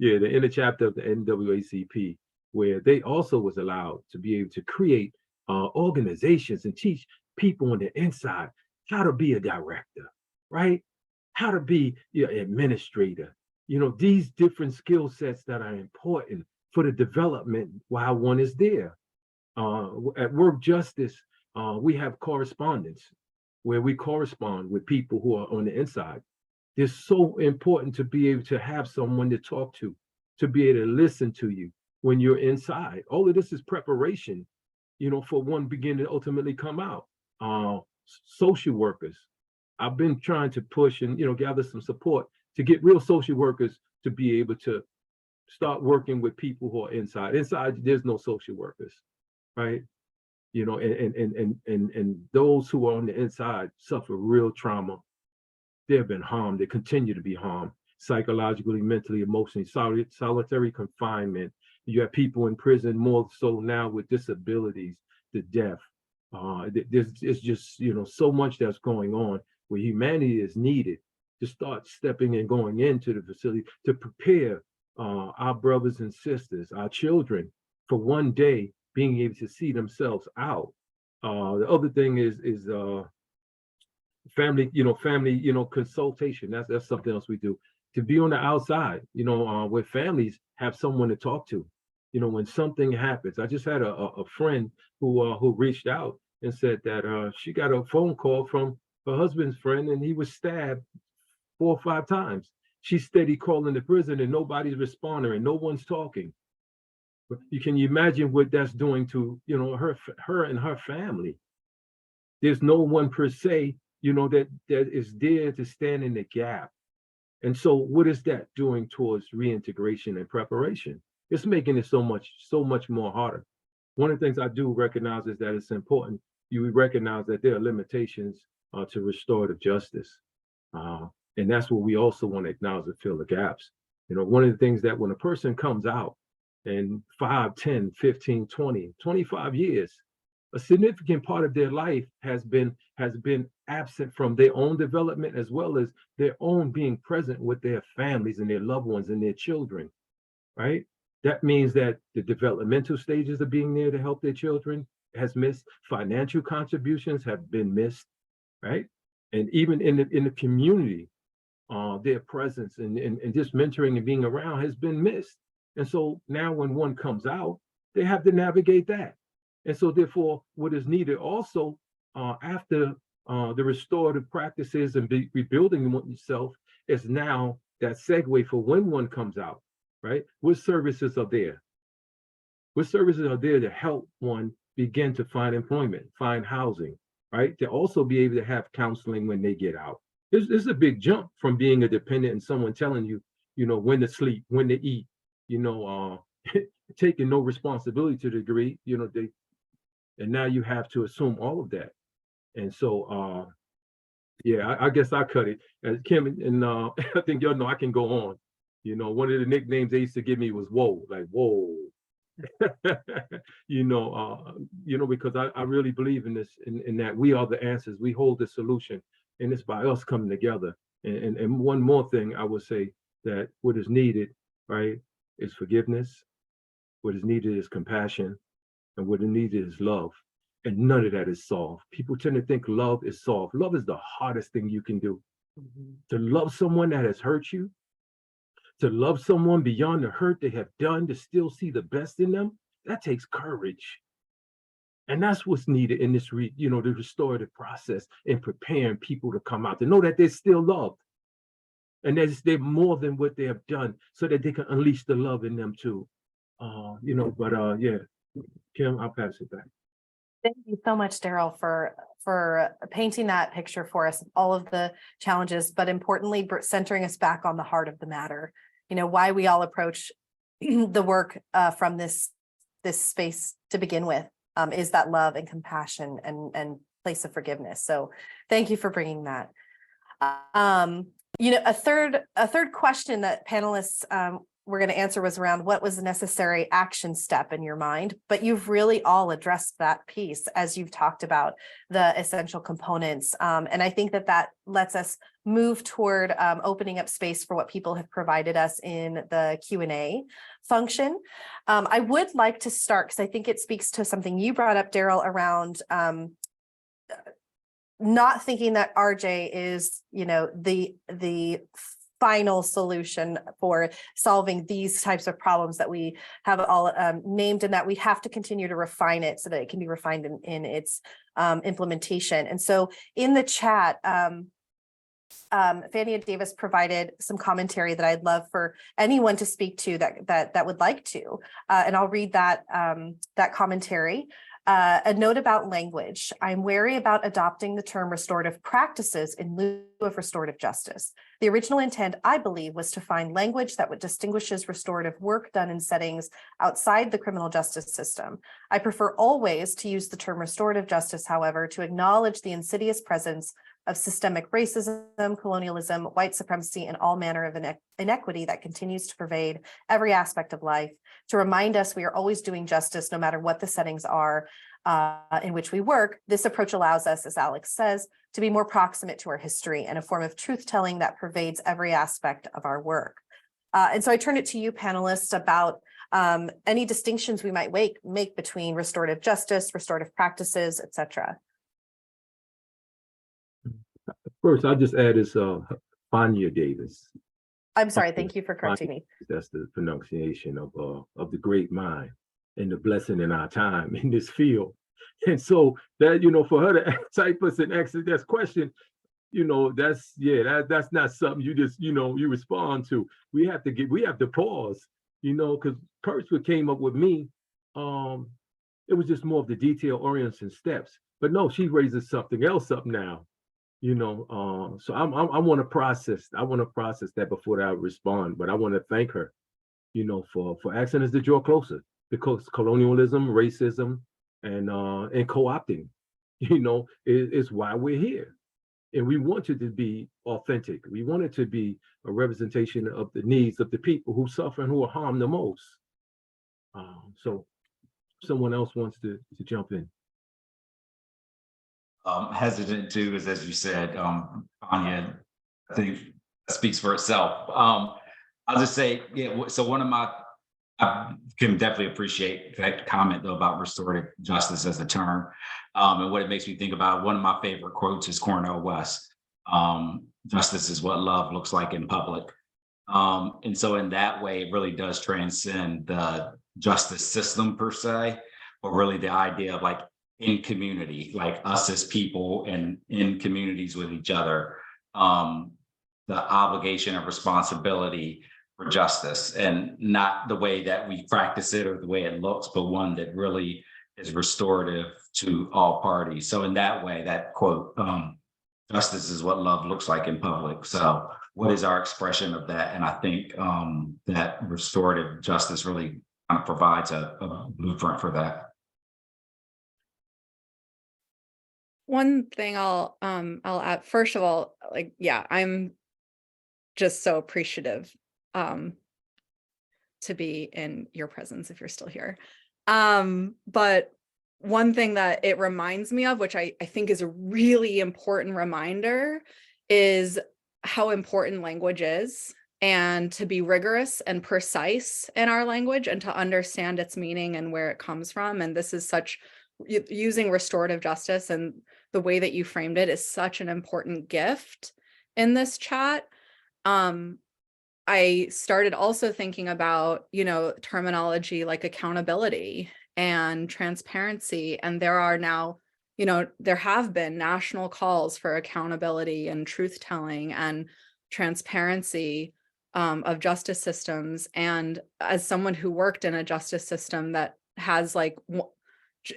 inner chapter of the NAACP, where they also was allowed to be able to create organizations and teach people on the inside how to be a director, right? How to be an administrator. These different skill sets that are important for the development while one is there. At Work Justice, we have correspondence where we correspond with people who are on the inside. It's so important to be able to have someone to talk to be able to listen to you when you're inside. All of this is preparation, for one begin to ultimately come out. Social workers. I've been trying to push and, gather some support to get real social workers to be able to start working with people who are inside. Inside, there's no social workers, right? And those who are on the inside suffer real trauma. They have been harmed. They continue to be harmed psychologically, mentally, emotionally, solitary confinement. You have people in prison more so now with disabilities, the deaf. It's just, so much that's going on where humanity is needed to start stepping and going into the facility to prepare our brothers and sisters, our children, for one day being able to see themselves out. The other thing is family, consultation. That's something else we do. To be on the outside, where families have someone to talk to, when something happens. I just had a friend who reached out and said that she got a phone call from her husband's friend and he was stabbed 4 or 5 times. She's steady calling the prison and nobody's responding and no one's talking. But you can imagine what that's doing to, her and her family. There's no one per se, that is there to stand in the gap. And so what is that doing towards reintegration and preparation? It's making it so much more harder. One of the things I do recognize is that it's important. You recognize that there are limitations to restorative justice. And that's what we also want to acknowledge and fill the gaps. One of the things that when a person comes out in 5, 10, 15, 20, 25 years, a significant part of their life has been absent from their own development, as well as their own being present with their families and their loved ones and their children, right? That means that the developmental stages of being there to help their children has missed. Financial contributions have been missed, right? And even in the community, their presence and just mentoring and being around has been missed. And so now when one comes out, they have to navigate that. And so therefore, what is needed also after the restorative practices and rebuilding oneself is now that segue for when one comes out, right? What services are there? What services are there to help one begin to find employment, find housing, right? To also be able to have counseling when they get out. It's a big jump from being a dependent and someone telling you, when to sleep, when to eat, taking no responsibility to the degree, and now you have to assume all of that. And so, yeah, I guess I cut it. As Kim and I think y'all know I can go on. One of the nicknames they used to give me was "Whoa," like "Whoa," because I really believe in this, in that we are the answers. We hold the solution, and it's by us coming together. And one more thing I would say, that what is needed, right, is forgiveness. What is needed is compassion, and what is needed is love. And none of that is solved. People tend to think love is solved. Love is the hardest thing you can do. To love someone that has hurt you, to love someone beyond the hurt they have done, to still see the best in them, that takes courage. And that's what's needed in this, the restorative process, in preparing people to come out, to know that they're still loved. And they're more than what they have done, so that they can unleash the love in them too. Yeah, Kim, I'll pass it back. Thank you so much, Daryl, for painting that picture for us, all of the challenges, but importantly, centering us back on the heart of the matter. Why we all approach the work from this space to begin with is that love and compassion and place of forgiveness. So thank you for bringing that. A third question that panelists we're going to answer was around what was the necessary action step in your mind, but you've really all addressed that piece as you've talked about the essential components. And I think that lets us move toward opening up space for what people have provided us in the Q&A function. I would like to start, because I think it speaks to something you brought up, Daryl, around not thinking that RJ is, the final solution for solving these types of problems that we have all named, and that we have to continue to refine it so that it can be refined in its implementation. And so in the chat, Fania Davis provided some commentary that I'd love for anyone to speak to that would like to, and I'll read that commentary. A note about language. I'm wary about adopting the term restorative practices in lieu of restorative justice. The original intent, I believe, was to find language that would distinguishes restorative work done in settings outside the criminal justice system. I prefer always to use the term restorative justice, however, to acknowledge the insidious presence of systemic racism, colonialism, white supremacy, and all manner of inequity that continues to pervade every aspect of life, to remind us we are always doing justice no matter what the settings are in which we work. This approach allows us, as Alex says, to be more proximate to our history and a form of truth-telling that pervades every aspect of our work. And so I turn it to you, panelists, about any distinctions we might make between restorative justice, restorative practices, etc. First, I'll just add is Fania Davis. I'm sorry, thank you for correcting me. That's the pronunciation of the great mind and the blessing in our time in this field. And so that, for her to type us an this question, that's not something you just, you respond to. We have to pause, because first what came up with me, it was just more of the detail oriented steps. But no, she raises something else up now. So I want to process. I want to process that before I respond. But I want to thank her, for asking us to draw closer, because colonialism, racism, and co-opting, is why we're here, and we want it to be authentic. We want it to be a representation of the needs of the people who suffer and who are harmed the most. So, someone else wants to jump in. Hesitant to, is as you said, Anya, I think speaks for itself. I'll just say, so I can definitely appreciate that comment though about restorative justice as a term, and what it makes me think about. One of my favorite quotes is Cornel West. Justice is what love looks like in public. And so in that way, it really does transcend the justice system per se, but really the idea of like in community, like us as people and in communities with each other, the obligation and responsibility for justice, and not the way that we practice it or the way it looks, but one that really is restorative to all parties. So in that way, that quote, justice is what love looks like in public. So what is our expression of that? And I think that restorative justice really provides a blueprint for that. One thing I'll add, first of all, like, yeah, I'm just so appreciative to be in your presence if you're still here. But one thing that it reminds me of, which I think is a really important reminder, is how important language is, and to be rigorous and precise in our language and to understand its meaning and where it comes from. And this is such, using restorative justice and the way that you framed it is such an important gift in this chat. I started also thinking about, terminology like accountability and transparency. And there are now, there have been national calls for accountability and truth telling and transparency of justice systems. And as someone who worked in a justice system that has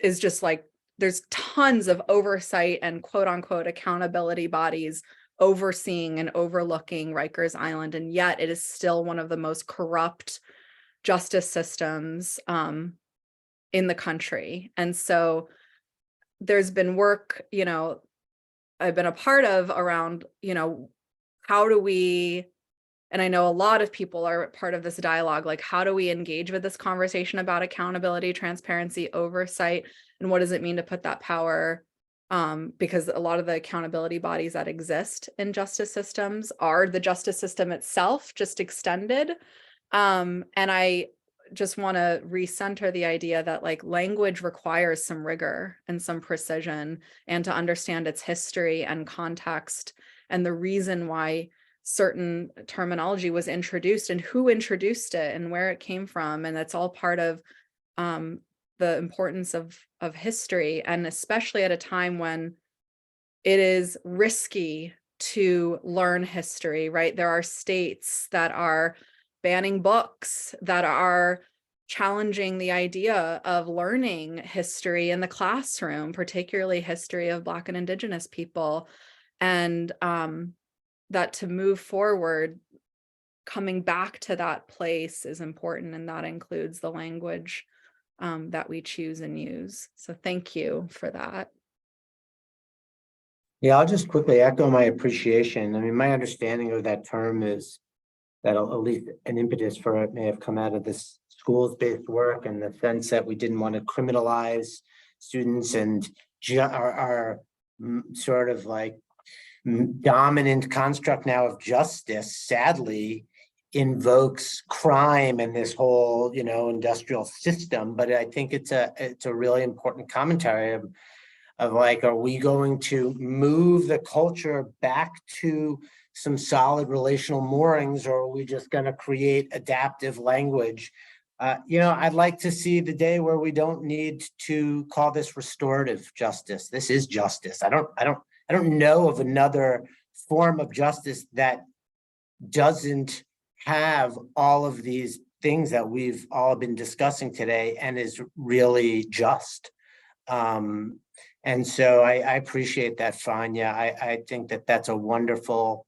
is just like, there's tons of oversight and quote unquote accountability bodies overseeing and overlooking Rikers Island, and yet it is still one of the most corrupt justice systems in the country. And so there's been work, I've been a part of around, how do we, and I know a lot of people are part of this dialogue, like how do we engage with this conversation about accountability, transparency, oversight, and what does it mean to put that power, because a lot of the accountability bodies that exist in justice systems are the justice system itself, just extended. And I just want to recenter the idea that like language requires some rigor and some precision, and to understand its history and context and the reason why certain terminology was introduced and who introduced it and where it came from. And that's all part of the importance of history, and especially at a time when it is risky to learn history, right? There are states that are banning books, that are challenging the idea of learning history in the classroom, particularly history of Black and Indigenous people. And that to move forward, coming back to that place is important, and that includes the language that we choose and use. So thank you for that. Yeah, I'll just quickly echo my appreciation. I mean, my understanding of that term is that at least an impetus for it may have come out of this schools-based work, and the sense that we didn't want to criminalize students, and our sort of like dominant construct now of justice, sadly, invokes crime and this whole, industrial system. But I think it's a really important commentary of like, are we going to move the culture back to some solid relational moorings, or are we just going to create adaptive language? I'd like to see the day where we don't need to call this restorative justice. This is justice. I don't know of another form of justice that doesn't have all of these things that we've all been discussing today and is really just. And so I appreciate that, Fania. I think that that's a wonderful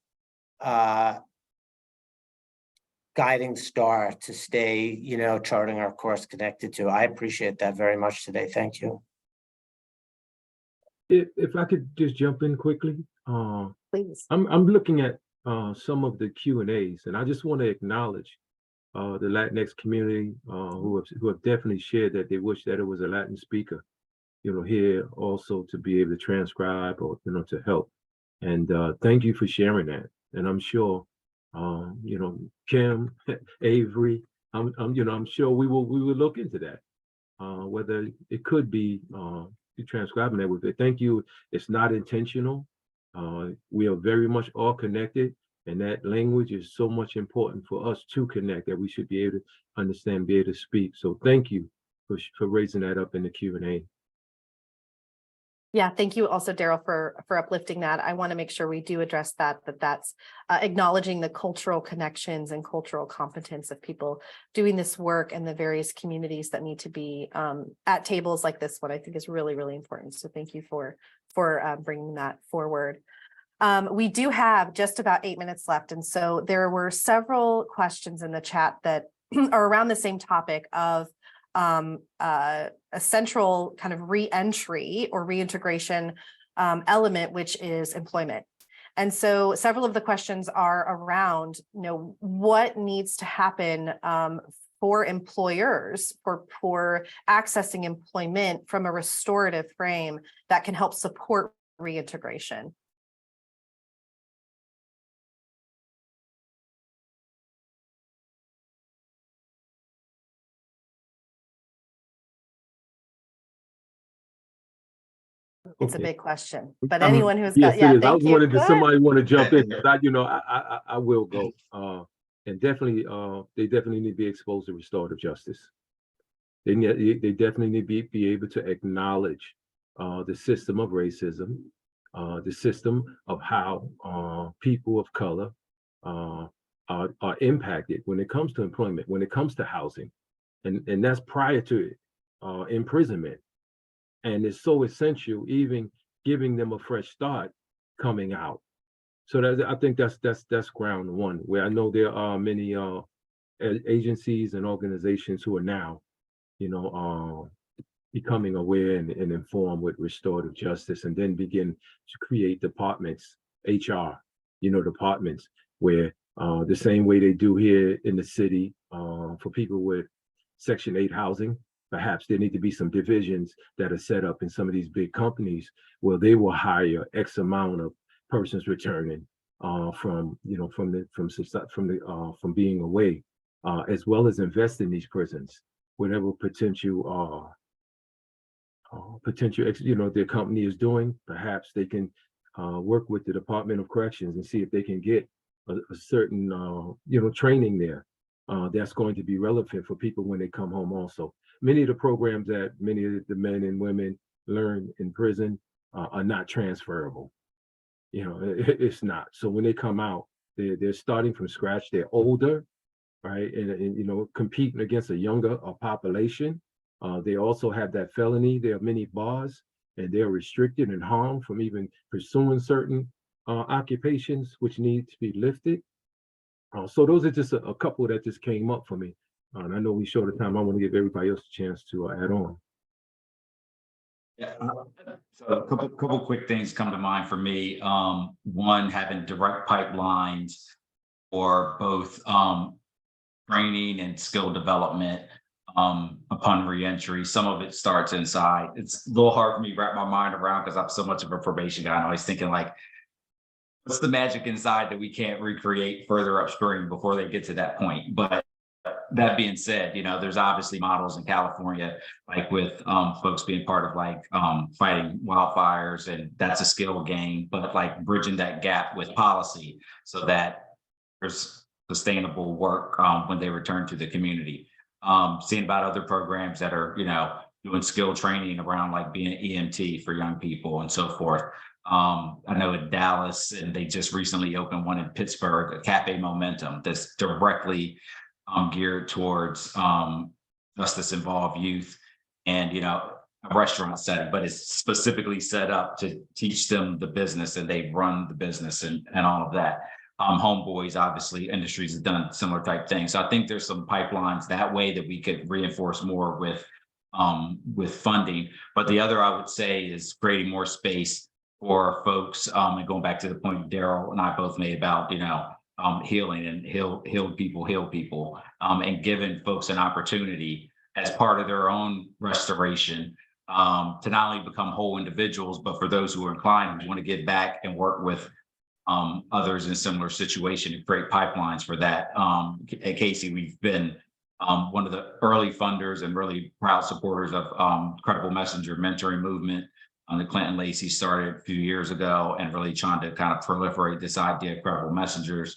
guiding star to stay, charting our course connected to. I appreciate that very much today. Thank you. If I could just jump in quickly. Please. I'm looking at some of the Q&As, and I just want to acknowledge the Latinx community who have definitely shared that they wish that it was a Latin speaker, here also to be able to transcribe or, to help. And thank you for sharing that. And I'm sure, Kim, Avery, I'm sure we will look into that, whether it could be transcribing that with it. Thank you. It's not intentional. We are very much all connected, and that language is so much important for us to connect that we should be able to understand, be able to speak. So thank you for raising that up in the Q&A. Yeah, thank you also, Daryl, for uplifting that. I want to make sure we do address that's acknowledging the cultural connections and cultural competence of people doing this work and the various communities that need to be at tables like this one. I think is really, really important. So thank you for bringing that forward. We do have just about 8 minutes left, and so there were several questions in the chat that are around the same topic of a central kind of reentry or reintegration element, which is employment. And so several of the questions are around, what needs to happen for employers for accessing employment from a restorative frame that can help support reintegration. It's a big question, but anyone who's got, yes, it is. I was thank you. wondering, does somebody want to jump in? Good. But I will go. And definitely, they definitely need to be exposed to restorative justice. They definitely need to be able to acknowledge the system of racism, the system of how people of color are impacted when it comes to employment, when it comes to housing, and that's prior to imprisonment. And it's so essential, even giving them a fresh start coming out. So I think that's ground one, where I know there are many agencies and organizations who are now, becoming aware and informed with restorative justice, and then begin to create departments, HR, departments where the same way they do here in the city for people with Section 8 housing. Perhaps there need to be some divisions that are set up in some of these big companies where they will hire X amount of persons returning from being away, as well as invest in these prisons, whatever potential their company is doing. Perhaps they can work with the Department of Corrections and see if they can get a certain training there that's going to be relevant for people when they come home also. Many of the programs that many of the men and women learn in prison are not transferable. It's not. So when they come out, they're starting from scratch. They're older, right? And competing against a younger population. They also have that felony. There are many bars, and they're restricted and harmed from even pursuing certain occupations, which need to be lifted. So those are just a couple that just came up for me. And I know we short of time. I want to give everybody else a chance to add on. Yeah, so a couple quick things come to mind for me. One, having direct pipelines for both training and skill development upon reentry. Some of it starts inside. It's a little hard for me to wrap my mind around because I'm so much of a probation guy. I'm always thinking like, what's the magic inside that we can't recreate further upstream before they get to that point? But that being said, there's obviously models in California, like with folks being part of like fighting wildfires, and that's a skill gain, but like bridging that gap with policy so that there's sustainable work when they return to the community. Seeing about other programs that are, doing skill training around like being an EMT for young people and so forth. I know in Dallas, and they just recently opened one in Pittsburgh, a Cafe Momentum, that's directly geared towards justice involved youth and a restaurant setting, but it's specifically set up to teach them the business, and they run the business and all of that. Homeboys, obviously, industries have done similar type things. So I think there's some pipelines that way that we could reinforce more with funding. But the other I would say is creating more space for folks, and going back to the point Daryl and I both made about healing and heal people, and giving folks an opportunity as part of their own restoration to not only become whole individuals, but for those who are inclined, who want to get back and work with others in similar situation, and create pipelines for that. At Casey, we've been one of the early funders and really proud supporters of Credible Messenger mentoring movement. The Clinton Lacey started a few years ago, and really trying to kind of proliferate this idea of credible messengers.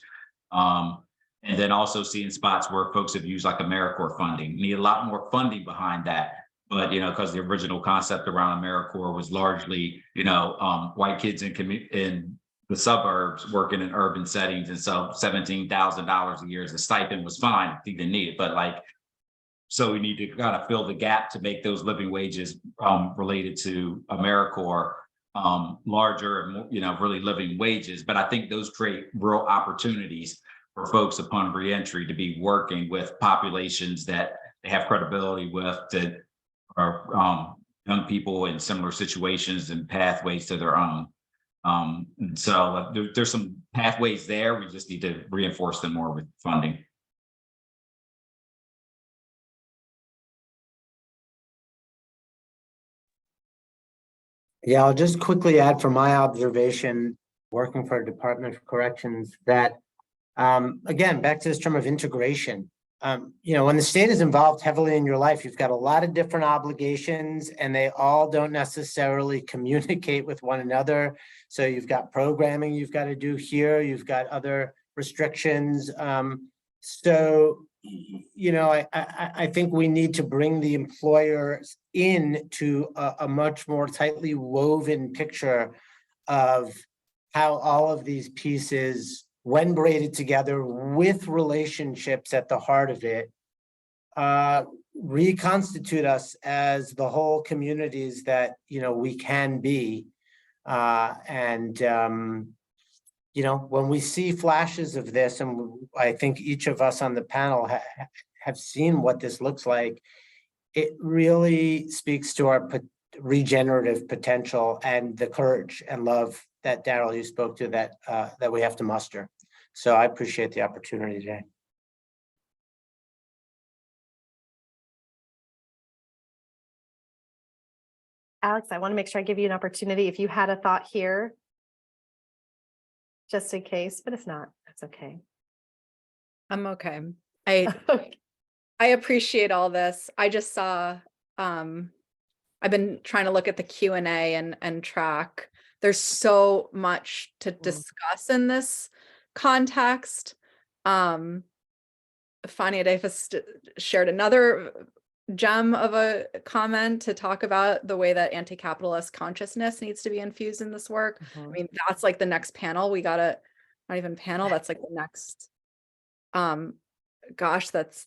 And then also seeing spots where folks have used like AmeriCorps funding. Need a lot more funding behind that, but, because the original concept around AmeriCorps was largely, white kids in the suburbs working in urban settings. And so $17,000 a year as a stipend was fine if you didn't need it. But so we need to kind of fill the gap to make those living wages related to AmeriCorps larger and more, really living wages. But I think those create real opportunities for folks upon reentry to be working with populations that they have credibility with, that are young people in similar situations and pathways to their own. And so there's some pathways there. We just need to reinforce them more with funding. Yeah, I'll just quickly add from my observation, working for a Department of Corrections, that again, back to this term of integration. When the state is involved heavily in your life, you've got a lot of different obligations and they all don't necessarily communicate with one another. So you've got programming you've got to do here, you've got other restrictions. I think we need to bring the employers into a much more tightly woven picture of how all of these pieces, when braided together with relationships at the heart of it, reconstitute us as the whole communities that, we can be. When we see flashes of this, and I think each of us on the panel have seen what this looks like, it really speaks to our regenerative potential and the courage and love that, Daryl, you spoke to, that we have to muster. So I appreciate the opportunity today. Alex, I want to make sure I give you an opportunity if you had a thought here, just in case, but if not, that's okay. I'm okay. I appreciate all this. I just saw, I've been trying to look at the Q&A and track. There's so much to discuss in this context. Fania Davis shared another gem of a comment to talk about the way that anti-capitalist consciousness needs to be infused in this work. I mean, that's like the next panel. We gotta, not even panel, that's like the next, gosh, that's,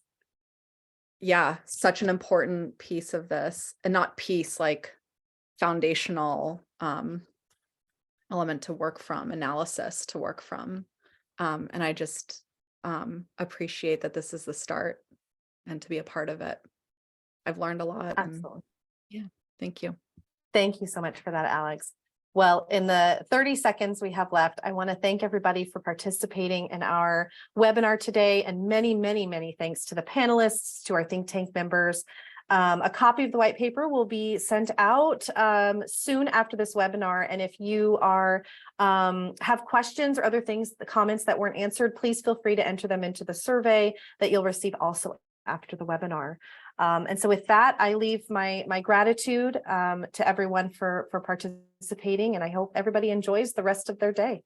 yeah, such an important piece of this, and not piece, like foundational element to work from, analysis to work from. And I just appreciate that this is the start and to be a part of it. I've learned a lot. Absolutely. Yeah, thank you. Thank you so much for that, Alex. Well, in the 30 seconds we have left, I want to thank everybody for participating in our webinar today, and many, many, many thanks to the panelists, to our think tank members. A copy of the white paper will be sent out soon after this webinar. And if you are have questions or other things, the comments that weren't answered, please feel free to enter them into the survey that you'll receive also after the webinar. And so with that, I leave my gratitude to everyone for participating, and I hope everybody enjoys the rest of their day.